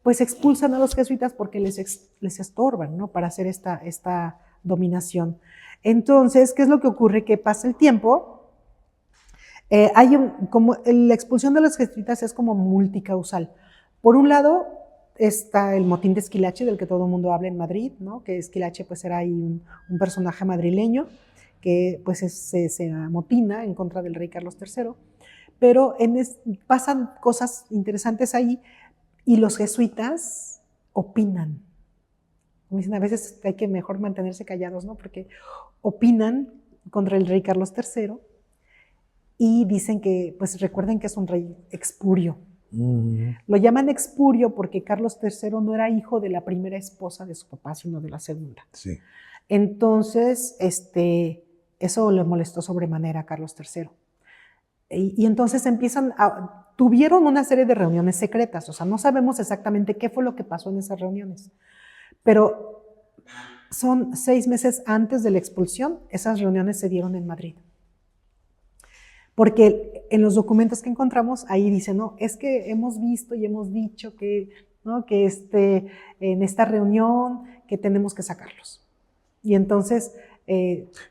B: pues expulsan a los jesuitas porque les estorban, ¿no? Para hacer esta dominación. Entonces, ¿qué es lo que ocurre? Que pasa el tiempo, como la expulsión de los jesuitas es como multicausal. Por un lado, está el motín de Esquilache, del que todo el mundo habla en Madrid, ¿no? Que Esquilache pues era ahí un personaje madrileño que pues se amotina en contra del rey Carlos III, pero pasan cosas interesantes ahí y los jesuitas opinan. Dicen, a veces hay que mejor mantenerse callados, ¿no? Porque opinan contra el rey Carlos III, y dicen que, pues recuerden que es un rey expurio. Lo llaman expurio porque Carlos III no era hijo de la primera esposa de su papá, sino de la segunda.
A: Sí.
B: Entonces, eso le molestó sobremanera a Carlos III. Y entonces tuvieron una serie de reuniones secretas, o sea, no sabemos exactamente qué fue lo que pasó en esas reuniones, pero son 6 meses antes de la expulsión, esas reuniones se dieron en Madrid. Porque en los documentos que encontramos, ahí dice, no, es que hemos visto y hemos dicho que, ¿no? que en esta reunión que tenemos que sacarlos. Y entonces...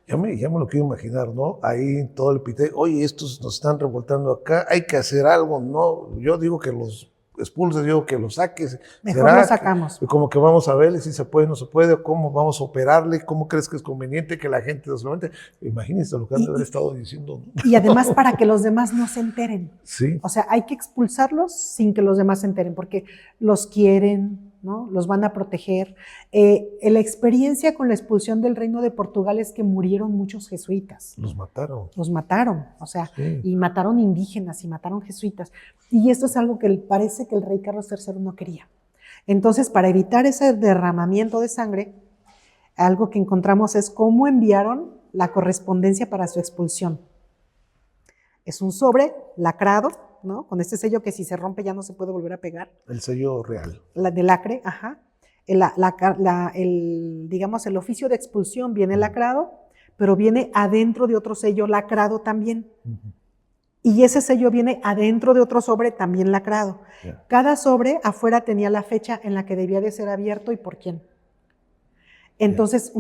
A: Ya me lo quiero imaginar, ¿no? Ahí en todo el pité, oye, estos nos están revoltando acá, hay que hacer algo, ¿no? Yo digo que los expulses, yo digo que los saques.
B: Mejor los sacamos.
A: Como que vamos a ver si se puede, no se puede, cómo vamos a operarle, cómo crees que es conveniente que la gente no solamente... Imagínense lo que han de haber estado diciendo, ¿no?
B: Y además para que los demás no se enteren.
A: Sí.
B: O sea, hay que expulsarlos sin que los demás se enteren, porque los quieren, ¿no? Los van a proteger. La experiencia con la expulsión del Reino de Portugal es que murieron muchos jesuitas.
A: Los mataron.
B: Los mataron, o sea,
A: sí.
B: Y mataron indígenas y mataron jesuitas. Y esto es algo que parece que el rey Carlos III no quería. Entonces, para evitar ese derramamiento de sangre, algo que encontramos es cómo enviaron la correspondencia para su expulsión. Es un sobre lacrado, ¿no? Con este sello que si se rompe ya no se puede volver a pegar.
A: El sello real.
B: De lacre, ajá. Digamos, el oficio de expulsión viene lacrado, pero viene adentro de otro sello lacrado también. Y ese sello viene adentro de otro sobre también lacrado. Yeah. Cada sobre afuera tenía la fecha en la que debía de ser abierto y por quién. Entonces,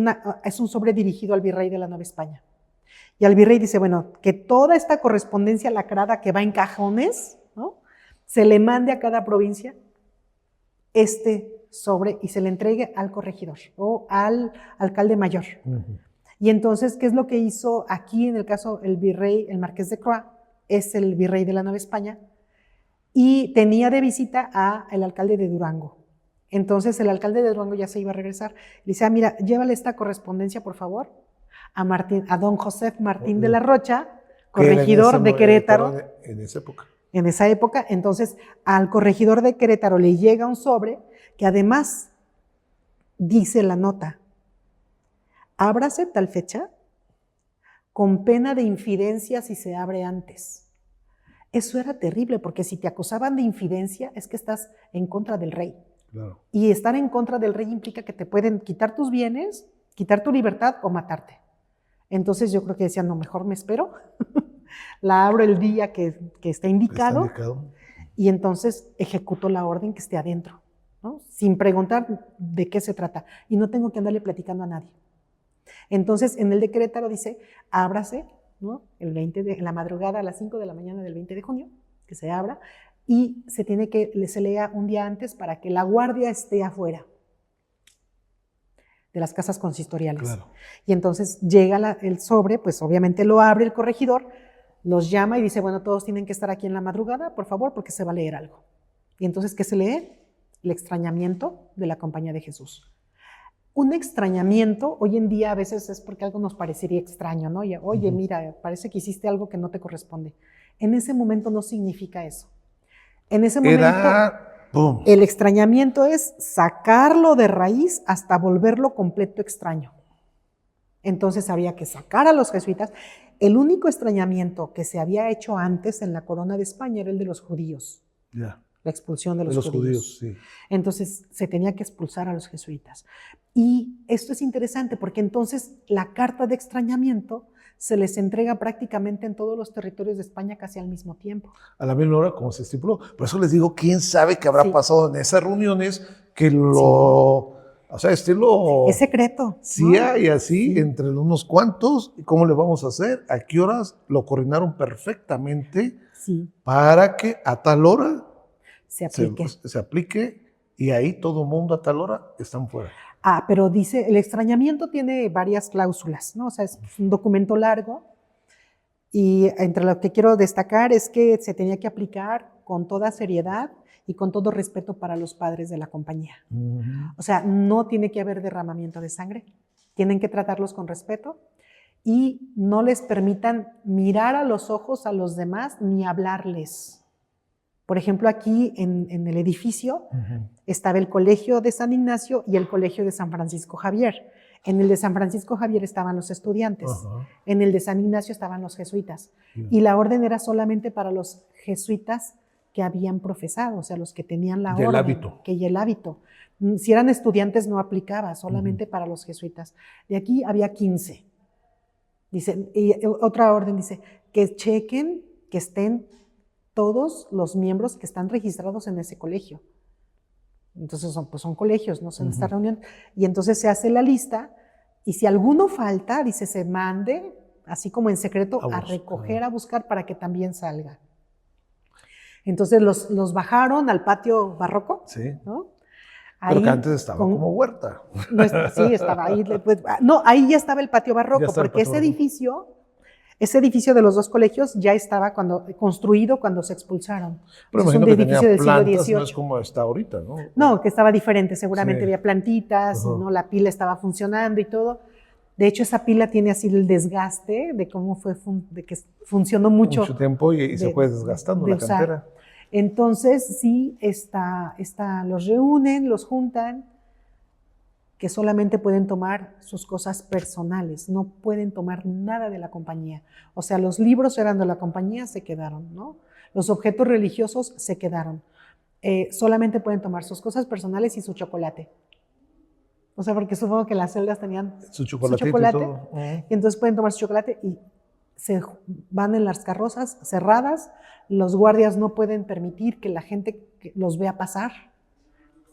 B: es un sobre dirigido al virrey de la Nueva España. Y al virrey dice, bueno, que toda esta correspondencia lacrada que va en cajones, ¿no? Se le mande a cada provincia este sobre y se le entregue al corregidor o al alcalde mayor. Y entonces, ¿qué es lo que hizo aquí en el caso el virrey, el marqués de Croix, es el virrey de la Nueva España, y tenía de visita al alcalde de Durango. Entonces el alcalde de Durango ya se iba a regresar. Le dice, mira, llévale esta correspondencia, por favor, a don José Martín de la Rocha, corregidor de Querétaro.
A: En esa época.
B: En esa época, entonces al corregidor de Querétaro le llega un sobre que además dice la nota, ábrase tal fecha con pena de infidencia si se abre antes. Eso era terrible, porque si te acusaban de infidencia es que estás en contra del rey.
A: Claro.
B: Y estar en contra del rey implica que te pueden quitar tus bienes, quitar tu libertad o matarte. Entonces yo creo que decían, no, mejor me espero, la abro el día que está indicado, y entonces ejecuto la orden que esté adentro, ¿no? Sin preguntar de qué se trata. Y no tengo que andarle platicando a nadie. Entonces, en el de Querétaro dice, ábrase, ¿no? En la madrugada a las 5 de la mañana del 20 de junio, que se abra, y se lea un día antes para que la guardia esté afuera de las casas consistoriales.
A: Claro.
B: Y entonces llega el sobre, pues obviamente lo abre el corregidor, los llama y dice, bueno, todos tienen que estar aquí en la madrugada, por favor, porque se va a leer algo. Y entonces, ¿qué se lee? El extrañamiento de la Compañía de Jesús. Un extrañamiento, hoy en día a veces es porque algo nos parecería extraño, ¿no? Oye, mira, parece que hiciste algo que no te corresponde. En ese momento no significa eso. En ese momento, el extrañamiento es sacarlo de raíz hasta volverlo completo extraño. Entonces había que sacar a los jesuitas. El único extrañamiento que se había hecho antes en la corona de España era el de los judíos.
A: Yeah.
B: La expulsión de los judíos.
A: Sí.
B: Entonces se tenía que expulsar a los jesuitas. Y esto es interesante porque entonces la carta de extrañamiento se les entrega prácticamente en todos los territorios de España casi al mismo tiempo.
A: A la misma hora, como se estipuló. Por eso les digo, ¿quién sabe qué habrá pasado en esas reuniones que o sea, estilo...
B: Es secreto.
A: Sí, ¿no? Y así, entre unos cuantos, ¿cómo le vamos a hacer? ¿A qué horas? Lo coordinaron perfectamente para que a tal hora se aplique y ahí todo el mundo a tal hora están fuera.
B: Pero dice, el extrañamiento tiene varias cláusulas, ¿no? O sea, es un documento largo y entre lo que quiero destacar es que se tenía que aplicar con toda seriedad y con todo respeto para los padres de la compañía. O sea, no tiene que haber derramamiento de sangre, tienen que tratarlos con respeto y no les permitan mirar a los ojos a los demás ni hablarles. Por ejemplo, aquí en el edificio estaba el Colegio de San Ignacio y el Colegio de San Francisco Javier. En el de San Francisco Javier estaban los estudiantes, en el de San Ignacio estaban los jesuitas. Y la orden era solamente para los jesuitas que habían profesado, o sea, los que tenían la orden. Y el hábito. Si eran estudiantes no aplicaba, solamente para los jesuitas. De aquí había 15. Dice, y otra orden dice, que chequen que estén todos los miembros que están registrados en ese colegio. Entonces son colegios, no son esta reunión. Y entonces se hace la lista y si alguno falta, dice, se mande, así como en secreto, a recoger, a buscar para que también salga. Entonces los bajaron al patio barroco.
A: Sí.
B: ¿No?
A: Pero que antes estaba como huerta.
B: No, sí, estaba ahí. Pues, no, ahí ya estaba el patio barroco, porque ese edificio de los dos colegios ya estaba construido cuando se expulsaron.
A: Pero
B: es un edificio del siglo XVIII.
A: No es como está ahorita, ¿no?
B: No, que estaba diferente. Seguramente había plantitas, ¿no? La pila estaba funcionando y todo. De hecho, esa pila tiene así el desgaste de cómo fue, de que funcionó mucho
A: tiempo y se fue desgastando la cantera.
B: Entonces, sí, los reúnen, los juntan, que solamente pueden tomar sus cosas personales, no pueden tomar nada de la compañía. O sea, los libros eran de la compañía, se quedaron, ¿no? Los objetos religiosos se quedaron. Solamente pueden tomar sus cosas personales y su chocolate. O sea, porque supongo que las celdas tenían su chocolate. Y todo. Y entonces pueden tomar su chocolate y se van en las carrozas cerradas. Los guardias no pueden permitir que la gente los vea pasar.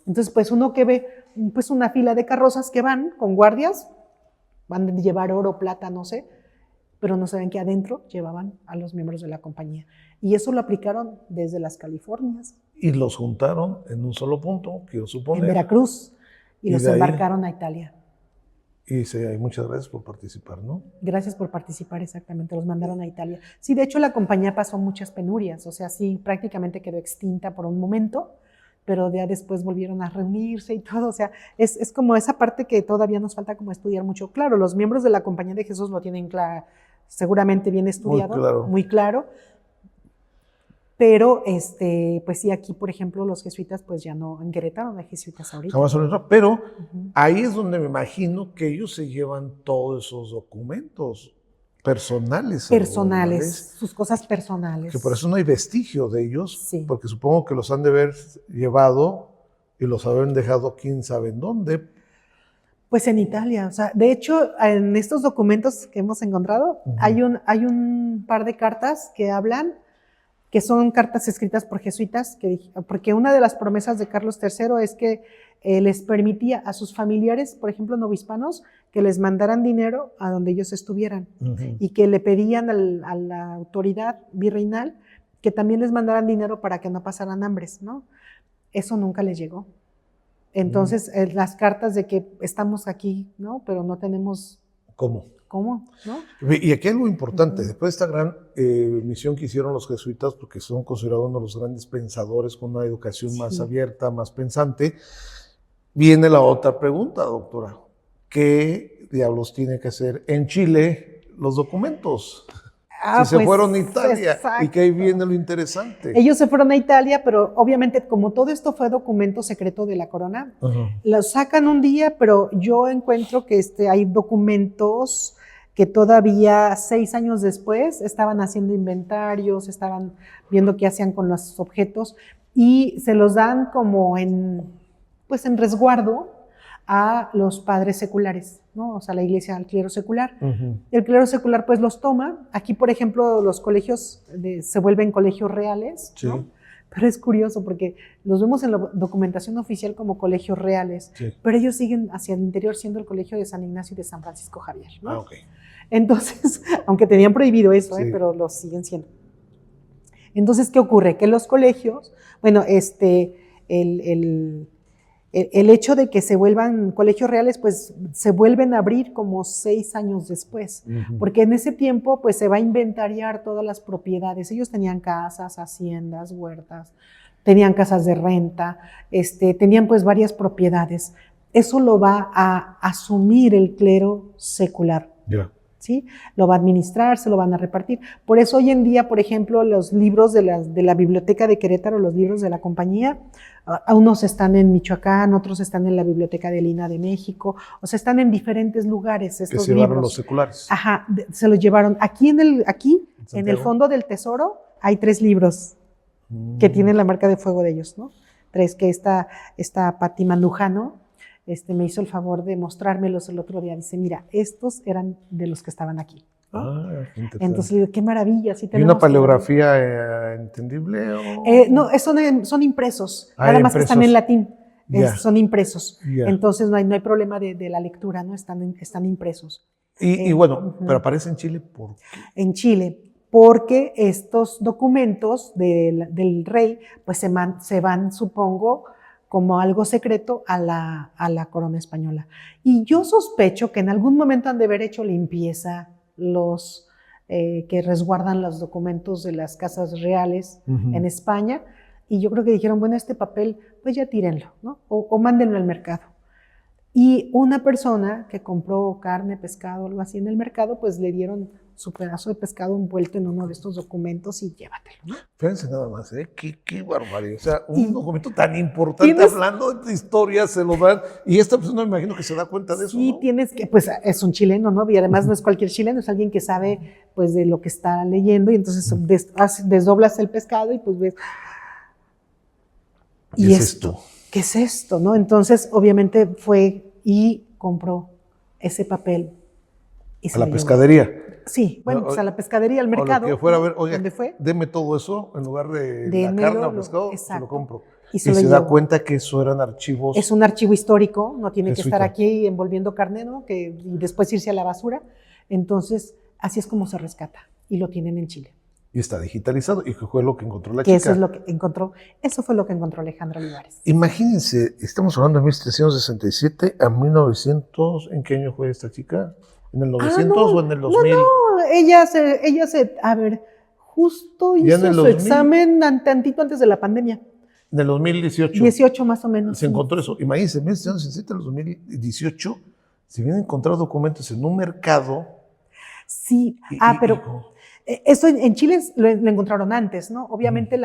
B: Entonces, pues uno que ve pues una fila de carrozas que van con guardias, van a llevar oro, plata, no sé, pero no saben que adentro llevaban a los miembros de la compañía. Y eso lo aplicaron desde las Californias.
A: Y los juntaron en un solo punto, quiero suponer.
B: En Veracruz. Y los embarcaron a Italia.
A: Y muchas gracias por participar, ¿no?
B: Gracias por participar, exactamente. Los mandaron a Italia. Sí, de hecho la compañía pasó muchas penurias. O sea, sí, prácticamente quedó extinta por un momento, pero ya después volvieron a reunirse y todo. O sea, es como esa parte que todavía nos falta como estudiar mucho. Claro, los miembros de la Compañía de Jesús lo tienen seguramente bien estudiado, muy claro. Pero, pues sí, aquí, por ejemplo, los jesuitas, pues ya no, en Querétaro no hay jesuitas ahorita.
A: Pero ahí es donde me imagino que ellos se llevan todos esos documentos personales.
B: Sus cosas personales.
A: Que por eso no hay vestigio de ellos, porque supongo que los han de haber llevado y los habrán dejado quién sabe en dónde.
B: Pues en Italia, o sea, de hecho, en estos documentos que hemos encontrado, hay un par de cartas que hablan, que son cartas escritas por jesuitas, porque una de las promesas de Carlos III es que les permitía a sus familiares, por ejemplo, novohispanos, que les mandaran dinero a donde ellos estuvieran y que le pedían a la autoridad virreinal que también les mandaran dinero para que no pasaran hambres, ¿no? Eso nunca les llegó. Entonces, las cartas de que estamos aquí, ¿no? Pero no tenemos...
A: ¿Cómo?
B: ¿No?
A: Y aquí hay algo importante, después de esta gran misión que hicieron los jesuitas, porque son considerados uno de los grandes pensadores con una educación más abierta, más pensante, viene la otra pregunta, doctora. ¿Qué diablos tiene que hacer en Chile los documentos? Si se fueron a Italia, exacto. Y que ahí viene lo interesante.
B: Ellos se fueron a Italia, pero obviamente como todo esto fue documento secreto de la corona, los sacan un día, pero yo encuentro que hay documentos que todavía 6 años después estaban haciendo inventarios, estaban viendo qué hacían con los objetos y se los dan como en resguardo a los padres seculares, ¿no? O sea, la iglesia, al clero secular. El clero secular pues los toma. Aquí, por ejemplo, los colegios se vuelven colegios reales, ¿no? Pero es curioso porque los vemos en la documentación oficial como colegios reales, pero ellos siguen hacia el interior siendo el colegio de San Ignacio y de San Francisco Javier, ¿no? Entonces, aunque tenían prohibido eso, pero lo siguen siendo. Entonces, ¿qué ocurre? Que los colegios, bueno, el hecho de que se vuelvan colegios reales, pues se vuelven a abrir como 6 años después, porque en ese tiempo pues se va a inventariar todas las propiedades. Ellos tenían casas, haciendas, huertas, tenían casas de renta, tenían pues varias propiedades. Eso lo va a asumir el clero secular. ¿sí? Lo va a administrar, se lo van a repartir. Por eso hoy en día, por ejemplo, los libros de la Biblioteca de Querétaro, los libros de la compañía, unos están en Michoacán, otros están en la Biblioteca de Lina de México, o sea, están en diferentes lugares estos
A: que se llevaron
B: libros.
A: los seculares.
B: Ajá, se los llevaron. Aquí en el Fondo del Tesoro, hay 3 libros que tienen la marca de fuego de ellos, ¿no? 3, que esta Pati Mandujano me hizo el favor de mostrármelos el otro día. Dice, mira, estos eran de los que estaban aquí, ¿no?
A: Qué interesante.
B: Entonces le digo, qué maravilla. Sí,
A: ¿Y una paleografía entendible?
B: No, son impresos, nada más que están en latín. Son impresos. Entonces no hay problema de la lectura, ¿no? Están impresos.
A: Y bueno, pero aparece en Chile ¿por qué?
B: En Chile, porque estos documentos del rey pues se van, supongo, como algo secreto a la corona española. Y yo sospecho que en algún momento han de haber hecho limpieza los que resguardan los documentos de las casas reales en España, y yo creo que dijeron, bueno, este papel, pues ya tírenlo, ¿no? O mándenlo al mercado. Y una persona que compró carne, pescado, algo así en el mercado, pues le dieron su pedazo de pescado envuelto en uno de estos documentos y llévatelo, ¿no?
A: Fíjense nada más, qué barbaridad. O sea, un documento tan importante, hablando de historia, se lo dan, y esta persona me imagino que se da cuenta de eso,
B: Sí,
A: ¿no?
B: tienes que, pues es un chileno, ¿no? Y además no es cualquier chileno, es alguien que sabe, pues, de lo que está leyendo, y entonces desdoblas el pescado y pues ves...
A: ¿Qué es esto?
B: ¿Qué es esto, no? Entonces, obviamente fue y compró ese papel. Y
A: a la pescadería.
B: Sí, bueno, pues a la pescadería, al mercado.
A: O lo que fuera a ver, oiga,
B: ¿dónde fue?
A: Deme todo eso en lugar de la carne o pescado, se lo compro.
B: Y
A: se da cuenta que eso eran archivos.
B: Es un archivo histórico, no tiene
A: jesuita.
B: Que estar aquí envolviendo carne, ¿no? Y después irse a la basura. Entonces, así es como se rescata. Y lo tienen en Chile.
A: Y está digitalizado, y que fue lo que encontró la chica.
B: Eso es lo que encontró, eso fue lo que encontró Alejandra Olivares.
A: Imagínense, estamos hablando de 1367 a 1900, ¿en qué año fue esta chica? ¿En el 900 o en el 2000?
B: No, ella se, a ver, justo hizo su examen tantito antes de la pandemia.
A: En el 2018.
B: 18 más o menos.
A: Se encontró eso. Imagínense, en 1767 a los 2018 se vienen a encontrar documentos en un mercado.
B: Sí, pero esto en Chile lo encontraron antes, ¿no? Obviamente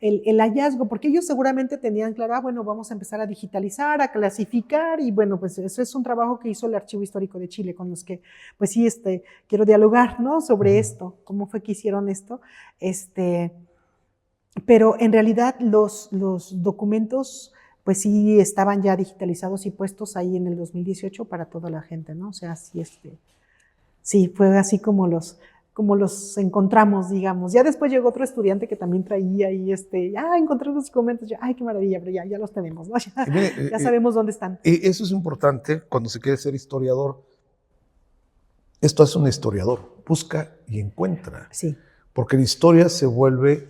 B: el hallazgo, porque ellos seguramente tenían claro, bueno, vamos a empezar a digitalizar, a clasificar, y bueno, pues eso es un trabajo que hizo el Archivo Histórico de Chile, con los que, pues sí, quiero dialogar, ¿no? Sobre esto, cómo fue que hicieron esto, pero en realidad los documentos, pues sí, estaban ya digitalizados y puestos ahí en el 2018 para toda la gente, ¿no? O sea, sí, sí, fue así como los encontramos, digamos. Ya después llegó otro estudiante que también traía ahí, encontré los documentos, ay, qué maravilla, pero ya los tenemos, ¿no? Ya sabemos dónde están.
A: Y eso es importante cuando se quiere ser historiador. Esto es un historiador, busca y encuentra.
B: Sí.
A: Porque la historia se vuelve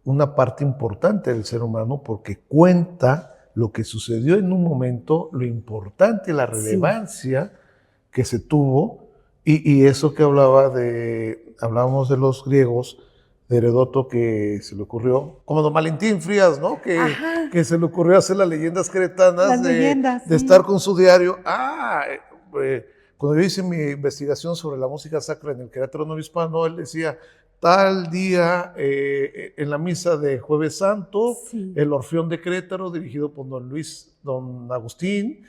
A: una parte importante del ser humano porque cuenta lo que sucedió en un momento, lo importante, la relevancia que se tuvo. Y eso que hablábamos de los griegos, de Heródoto, que se le ocurrió, como don Valentín Frías, ¿no? Que se le ocurrió hacer las leyendas cretanas, de estar con su diario. Cuando yo hice mi investigación sobre la música sacra en el Querétaro Novohispano, él decía, tal día, en la misa de Jueves Santo, el Orfeón de Querétaro, dirigido por don Agustín,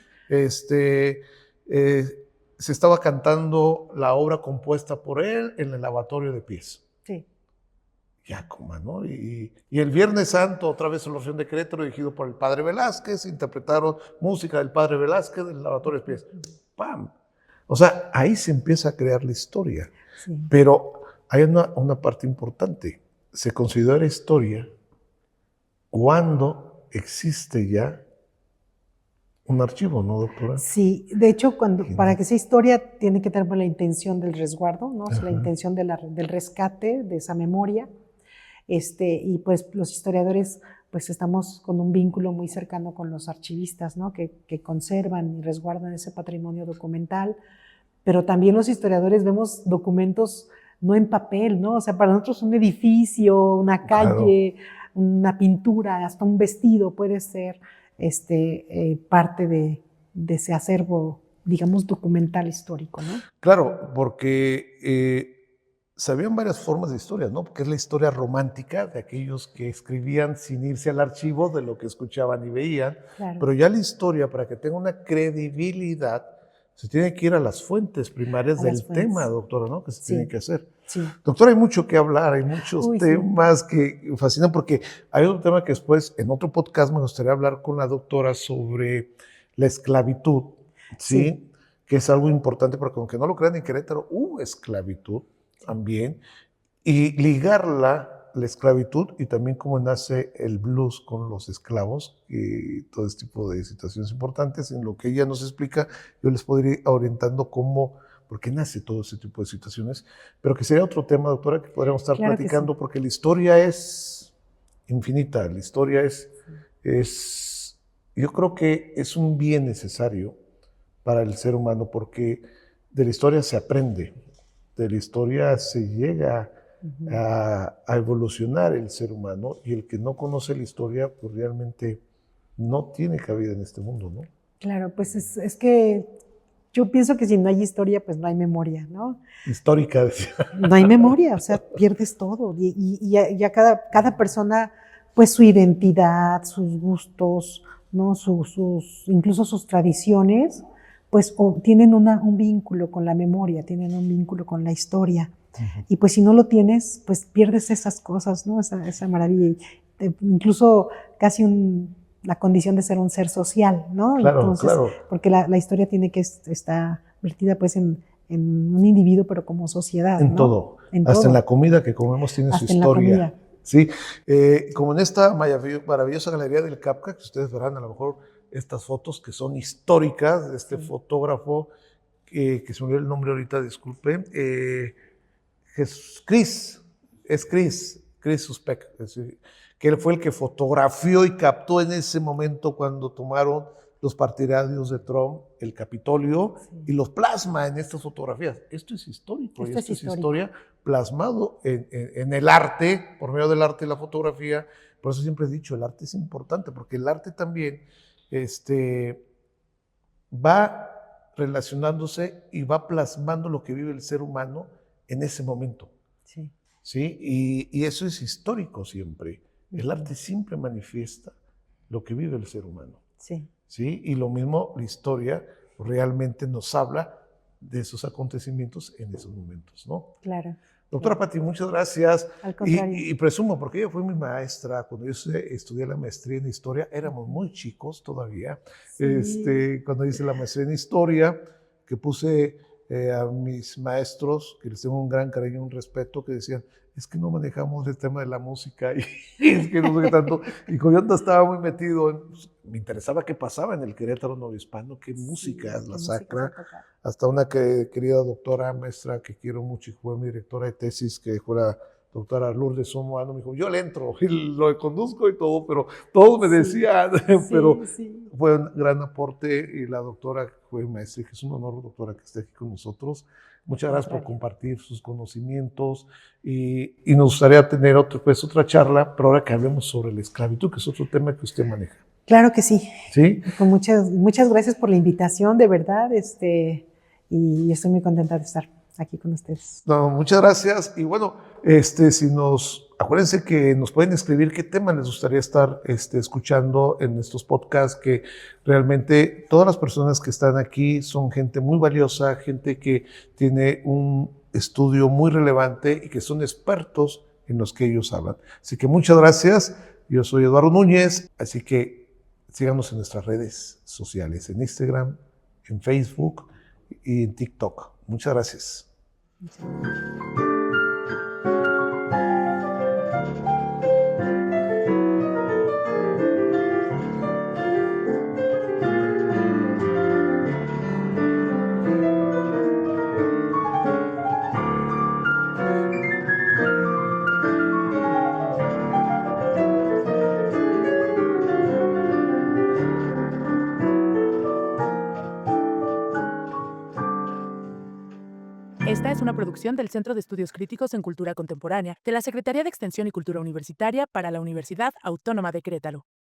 A: se estaba cantando la obra compuesta por él en el lavatorio de pies.
B: Sí.
A: Ya, coma, ¿no? Y el Viernes Santo, otra vez el Orfeón de Querétaro, dirigido por el Padre Velázquez, interpretaron música del Padre Velázquez en el lavatorio de pies. ¡Pam! O sea, ahí se empieza a crear la historia.
B: Sí.
A: Pero hay una parte importante. Se considera historia cuando existe ya un archivo, ¿no, doctora?
B: Sí, de hecho, para que sea historia tiene que tener la intención del resguardo, ¿no? O sea, la intención del rescate de esa memoria. Y pues los historiadores pues estamos con un vínculo muy cercano con los archivistas, ¿no? Que conservan y resguardan ese patrimonio documental, pero también los historiadores vemos documentos no en papel, ¿no? O sea, para nosotros un edificio, una calle, una pintura, hasta un vestido puede ser parte de ese acervo digamos, documental histórico, ¿no?
A: Claro, porque sabían varias formas de historia, ¿no? Porque es la historia romántica de aquellos que escribían sin irse al archivo de lo que escuchaban y veían,
B: Claro.
A: pero ya la historia, para que tenga una credibilidad, se tiene que ir a las fuentes primarias
B: A
A: del
B: las fuentes.
A: tema, doctora, ¿no? Que se
B: Sí.
A: tiene que hacer.
B: Sí.
A: Doctora, hay mucho que hablar, hay muchos
B: Uy, sí.
A: temas que fascinan, porque hay otro tema que después, en otro podcast, me gustaría hablar con la doctora sobre la esclavitud, ¿sí?
B: Sí.
A: Que es algo importante, porque aunque no lo crean, en Querétaro hubo esclavitud también, y ligarla, la esclavitud, y también cómo nace el blues con los esclavos, y todo este tipo de situaciones importantes, en lo que ella nos explica, yo les podría ir orientando cómo, por qué nace todo ese tipo de situaciones, pero que sería otro tema, doctora, que podríamos estar
B: Claro que
A: platicando,
B: sí.
A: porque la historia es infinita, la historia es, yo creo que es un bien necesario para el ser humano, porque de la historia se aprende, de la historia se llega a evolucionar el ser humano, y el que no conoce la historia, pues realmente no tiene cabida en este mundo, ¿no?
B: Claro, pues es que yo pienso que si no hay historia, pues no hay memoria, ¿no?
A: Histórica, decía.
B: No hay memoria, o sea, pierdes todo. Y ya cada persona, pues su identidad, sus gustos, ¿no? Incluso sus tradiciones, pues tienen un vínculo con la memoria, tienen un vínculo con la historia. Y pues si no lo tienes, pues pierdes esas cosas, ¿no? Esa maravilla. Incluso casi la condición de ser un ser social, ¿no?
A: Claro,
B: Entonces,
A: claro.
B: porque la historia tiene que estar vertida pues en un individuo, pero como sociedad,
A: En
B: ¿no?
A: todo.
B: En
A: Hasta
B: todo.
A: en la comida que comemos tiene
B: Hasta
A: su
B: en la
A: historia.
B: comida.
A: Sí, como en esta maravillosa galería del Capca, que ustedes verán a lo mejor estas fotos que son históricas de este fotógrafo, que se me olvidó el nombre ahorita, disculpen, Chris Suspect, es decir, que él fue el que fotografió y captó en ese momento cuando tomaron los partidarios de Trump el Capitolio, y los plasma en estas fotografías. Esto es histórico,
B: Esto es
A: esto es
B: histórico.
A: historia plasmado en el arte, por medio del arte y la fotografía. Por eso siempre he dicho, el arte es importante, porque el arte también va relacionándose y va plasmando lo que vive el ser humano en ese momento.
B: Sí.
A: ¿Sí? Y eso es histórico siempre. El arte siempre manifiesta lo que vive el ser humano.
B: Sí.
A: ¿Sí? Y lo mismo, la historia realmente nos habla de esos acontecimientos en esos momentos, ¿no?
B: Claro.
A: Doctora Pati, muchas gracias.
B: Al contrario.
A: Y presumo, porque ella fue mi maestra, cuando yo estudié la maestría en historia, éramos muy chicos todavía.
B: Sí.
A: Cuando hice la maestría en historia, que puse a mis maestros, que les tengo un gran cariño y un respeto, que decían, es que no manejamos el tema de la música, y es que no sé qué tanto. Y como yo estaba muy metido, me interesaba qué pasaba en el Querétaro novohispano, qué música es la sacra. Hasta una querida doctora, maestra que quiero mucho y fue mi directora de tesis, que fue la doctora Lourdes Somoano, me dijo, yo le entro y lo conduzco y todo, pero todos me decían, pero fue un gran aporte, y la doctora fue maestra, que es un honor, doctora, que esté aquí con nosotros. Muchas gracias por compartir sus conocimientos, y nos gustaría tener otra charla, pero ahora que hablemos sobre la esclavitud, que es otro tema que usted maneja.
B: Claro que sí.
A: ¿Sí?
B: Con muchas gracias por la invitación, de verdad, y estoy muy contenta de estar aquí con ustedes.
A: No, muchas gracias. Y bueno, acuérdense que nos pueden escribir qué tema les gustaría estar escuchando en estos podcasts, que realmente todas las personas que están aquí son gente muy valiosa, gente que tiene un estudio muy relevante y que son expertos en los que ellos hablan. Así que muchas gracias. Yo soy Eduardo Núñez, así que síganos en nuestras redes sociales, en Instagram, en Facebook y en TikTok. Muchas gracias.
C: Esta es una producción del Centro de Estudios Críticos en Cultura Contemporánea de la Secretaría de Extensión y Cultura Universitaria para la Universidad Autónoma de Querétaro.